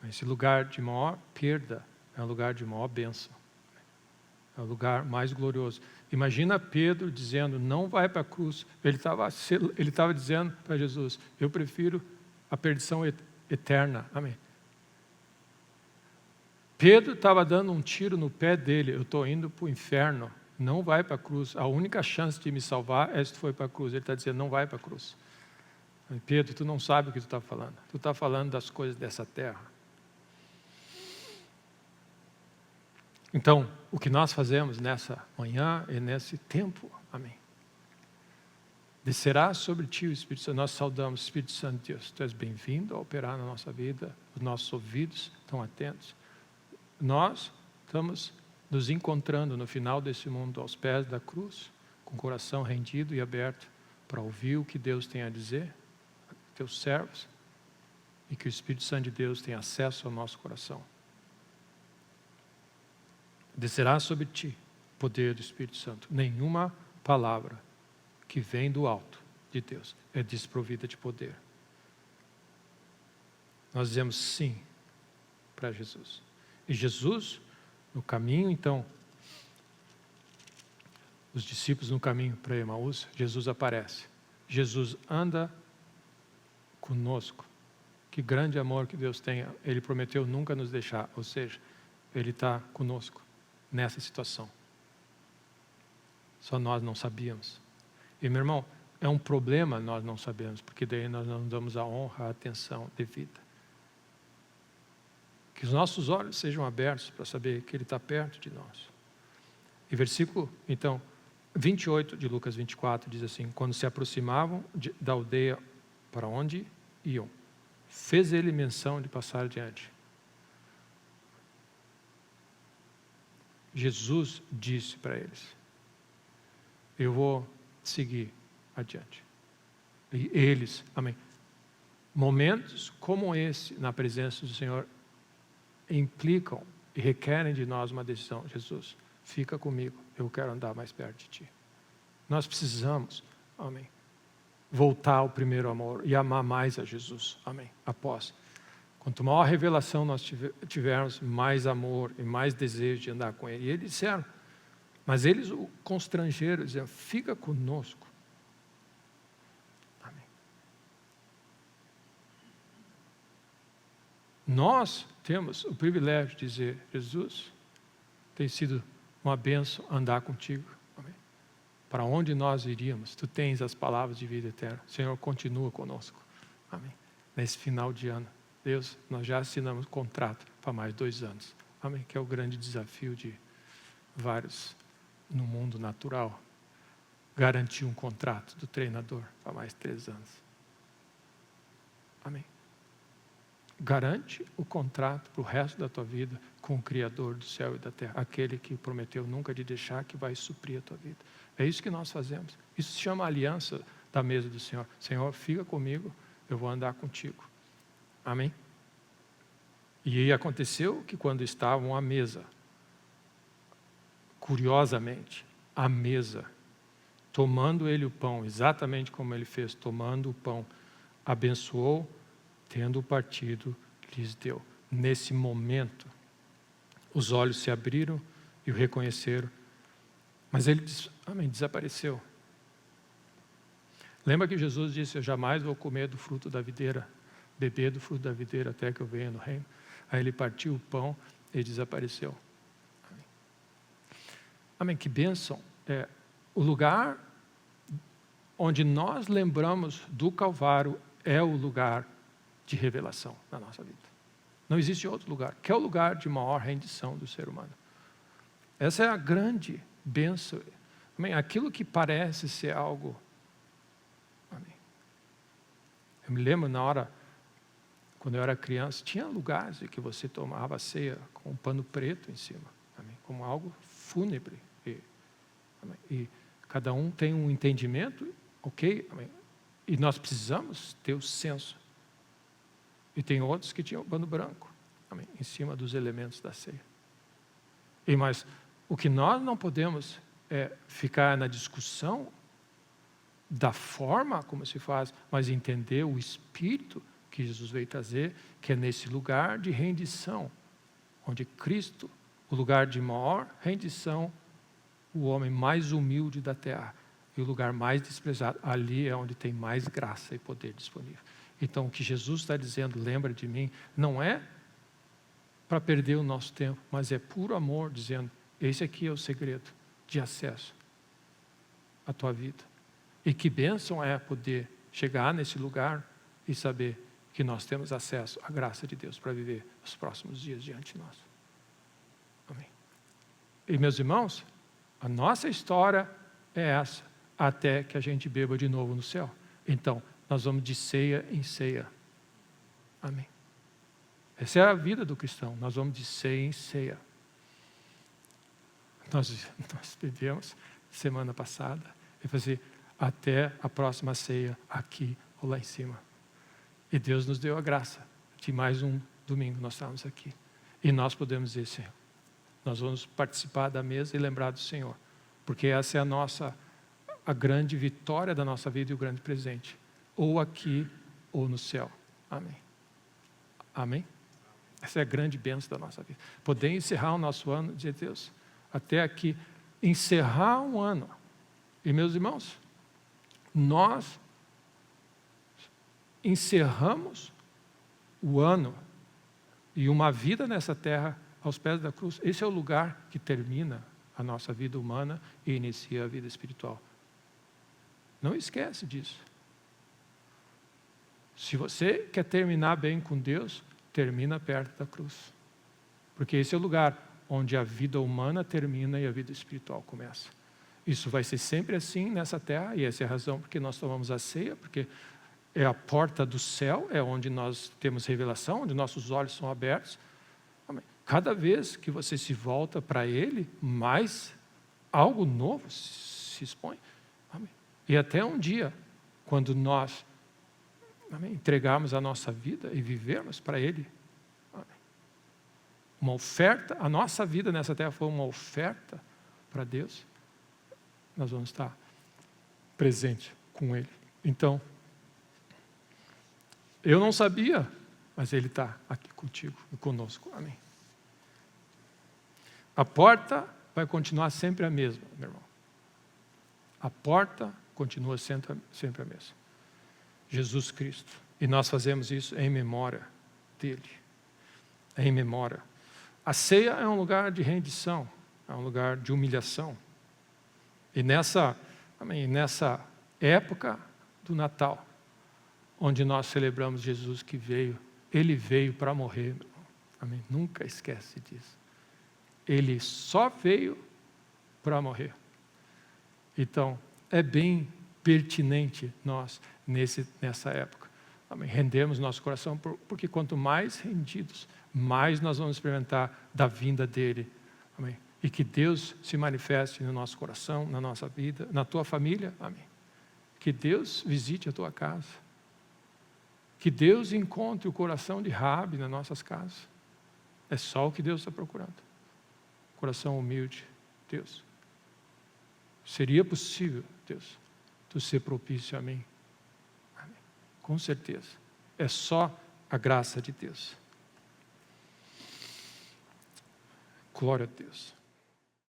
Esse lugar de maior perda é um lugar de maior bênção. É o lugar mais glorioso. Imagina Pedro dizendo, não vai para a cruz. Ele estava dizendo para Jesus, eu prefiro a perdição eterna. Amém. Pedro estava dando um tiro no pé dele, eu estou indo para o inferno, não vai para a cruz. A única chance de me salvar é se tu for para a cruz. Ele está dizendo, não vai para a cruz. Pedro, tu não sabe o que tu está falando. Tu está falando das coisas dessa terra. Então, o que nós fazemos nessa manhã e nesse tempo, amém. Descerá sobre ti o Espírito Santo. Nós saudamos, Espírito Santo de Deus. Tu és bem-vindo a operar na nossa vida. Os nossos ouvidos estão atentos. Nós estamos nos encontrando no final desse mundo, aos pés da cruz, com o coração rendido e aberto para ouvir o que Deus tem a dizer, teus servos, e que o Espírito Santo de Deus tenha acesso ao nosso coração. Descerá sobre ti o poder do Espírito Santo. Nenhuma palavra que vem do alto de Deus é desprovida de poder. Nós dizemos sim para Jesus. E Jesus, no caminho, então, os discípulos no caminho para Emaús, Jesus aparece. Jesus anda conosco. Que grande amor que Deus tem. Ele prometeu nunca nos deixar. Ou seja, Ele está conosco nessa situação. Só nós não sabíamos. E, meu irmão, é um problema nós não sabemos, porque daí nós não damos a honra, a atenção devida. Que os nossos olhos sejam abertos para saber que Ele está perto de nós. E versículo, então, 28 de Lucas 24 diz assim, quando se aproximavam da aldeia para onde iam, fez Ele menção de passar adiante. Jesus disse para eles, eu vou seguir adiante. E eles, amém. Momentos como esse, na presença do Senhor, implicam e requerem de nós uma decisão. Jesus, fica comigo, eu quero andar mais perto de ti. Nós precisamos, amém, voltar ao primeiro amor e amar mais a Jesus, amém, após. Quanto maior revelação nós tivermos, mais amor e mais desejo de andar com Ele. E eles disseram, mas eles o constrangeram, dizendo, fica conosco. Amém. Nós temos o privilégio de dizer, Jesus, tem sido uma bênção andar contigo. Amém. Para onde nós iríamos? Tu tens as palavras de vida eterna. Senhor, continua conosco. Amém. Nesse final de ano, Deus, nós já assinamos contrato para mais 2 anos. Amém? Que é o grande desafio de vários no mundo natural. Garantir um contrato do treinador para mais 3 anos. Amém? Garante o contrato para o resto da tua vida com o Criador do céu e da terra. Aquele que prometeu nunca te deixar, que vai suprir a tua vida. É isso que nós fazemos. Isso se chama aliança da mesa do Senhor. Senhor, fica comigo, eu vou andar contigo. Amém? E aí aconteceu que quando estavam à mesa, curiosamente, à mesa, tomando ele o pão, exatamente como ele fez, tomando o pão, abençoou, tendo partido, lhes deu. Nesse momento, os olhos se abriram e o reconheceram, mas ele desapareceu. Lembra que Jesus disse, eu jamais vou comer do fruto da videira, beber do fruto da videira até que eu venha no reino. Aí ele partiu o pão e desapareceu. Amém. Amém. Que bênção. O lugar onde nós lembramos do Calvário é o lugar de revelação na nossa vida. Não existe outro lugar, que é o lugar de maior rendição do ser humano. Essa é a grande bênção. Amém? Aquilo que parece ser algo. Amém. Eu me lembro na hora, quando eu era criança, tinha lugares em que você tomava a ceia com um pano preto em cima, amém? Como algo fúnebre. E cada um tem um entendimento, ok? Amém? E nós precisamos ter o senso. E tem outros que tinham pano branco, amém? Em cima dos elementos da ceia. Mas o que nós não podemos é ficar na discussão da forma como se faz, mas entender o espírito que Jesus veio trazer, que é nesse lugar de rendição, onde Cristo, o lugar de maior rendição, o homem mais humilde da terra, e o lugar mais desprezado, ali é onde tem mais graça e poder disponível. Então, o que Jesus está dizendo, lembra de mim, não é para perder o nosso tempo, mas é puro amor, dizendo, esse aqui é o segredo de acesso à tua vida. E que bênção é poder chegar nesse lugar e saber que nós temos acesso à graça de Deus para viver os próximos dias diante de nós. Amém. E meus irmãos, a nossa história é essa, até que a gente beba de novo no céu. Então, nós vamos de ceia em ceia. Amém. Essa é a vida do cristão, nós vamos de ceia em ceia. Nós bebemos semana passada, e fazer até a próxima ceia aqui ou lá em cima. E Deus nos deu a graça de mais um domingo nós estamos aqui. E nós podemos dizer, Senhor, nós vamos participar da mesa e lembrar do Senhor. Porque essa é a grande vitória da nossa vida e o grande presente. Ou aqui ou no céu. Amém. Amém? Essa é a grande bênção da nossa vida. Poder encerrar o nosso ano e dizer, Deus, até aqui, encerrar um ano. E meus irmãos, nós encerramos o ano e uma vida nessa terra aos pés da cruz. Esse é o lugar que termina a nossa vida humana e inicia a vida espiritual. Não esquece disso. Se você quer terminar bem com Deus, termina perto da cruz. Porque esse é o lugar onde a vida humana termina e a vida espiritual começa. Isso vai ser sempre assim nessa terra, e essa é a razão porque nós tomamos a ceia, porque é a porta do céu, é onde nós temos revelação, onde nossos olhos são abertos. Amém. Cada vez que você se volta para Ele, mais algo novo se expõe. Amém. E até um dia, quando nós entregarmos a nossa vida e vivermos para Ele, uma oferta, a nossa vida nessa terra foi uma oferta para Deus, nós vamos estar presente com Ele. Então, eu não sabia, mas Ele está aqui contigo e conosco. Amém. A porta vai continuar sempre a mesma, meu irmão. A porta continua sempre a mesma. Jesus Cristo. E nós fazemos isso em memória dEle. Em memória. A ceia é um lugar de rendição, é um lugar de humilhação. E nessa época do Natal, onde nós celebramos Jesus que veio Ele veio para morrer, meu irmão. Amém? Nunca esquece disso. Ele só veio para morrer. Então, é bem pertinente nós, nessa época, amém, rendermos nosso coração, porque quanto mais rendidos, mais nós vamos experimentar da vinda dele. Amém? E que Deus se manifeste no nosso coração, na nossa vida, na tua família. Amém? Que Deus visite a tua casa. Que Deus encontre o coração de Raabe nas nossas casas. É só o que Deus está procurando. Coração humilde, Deus. Seria possível, Deus, tu ser propício a mim? Amém. Com certeza. É só a graça de Deus. Glória a Deus.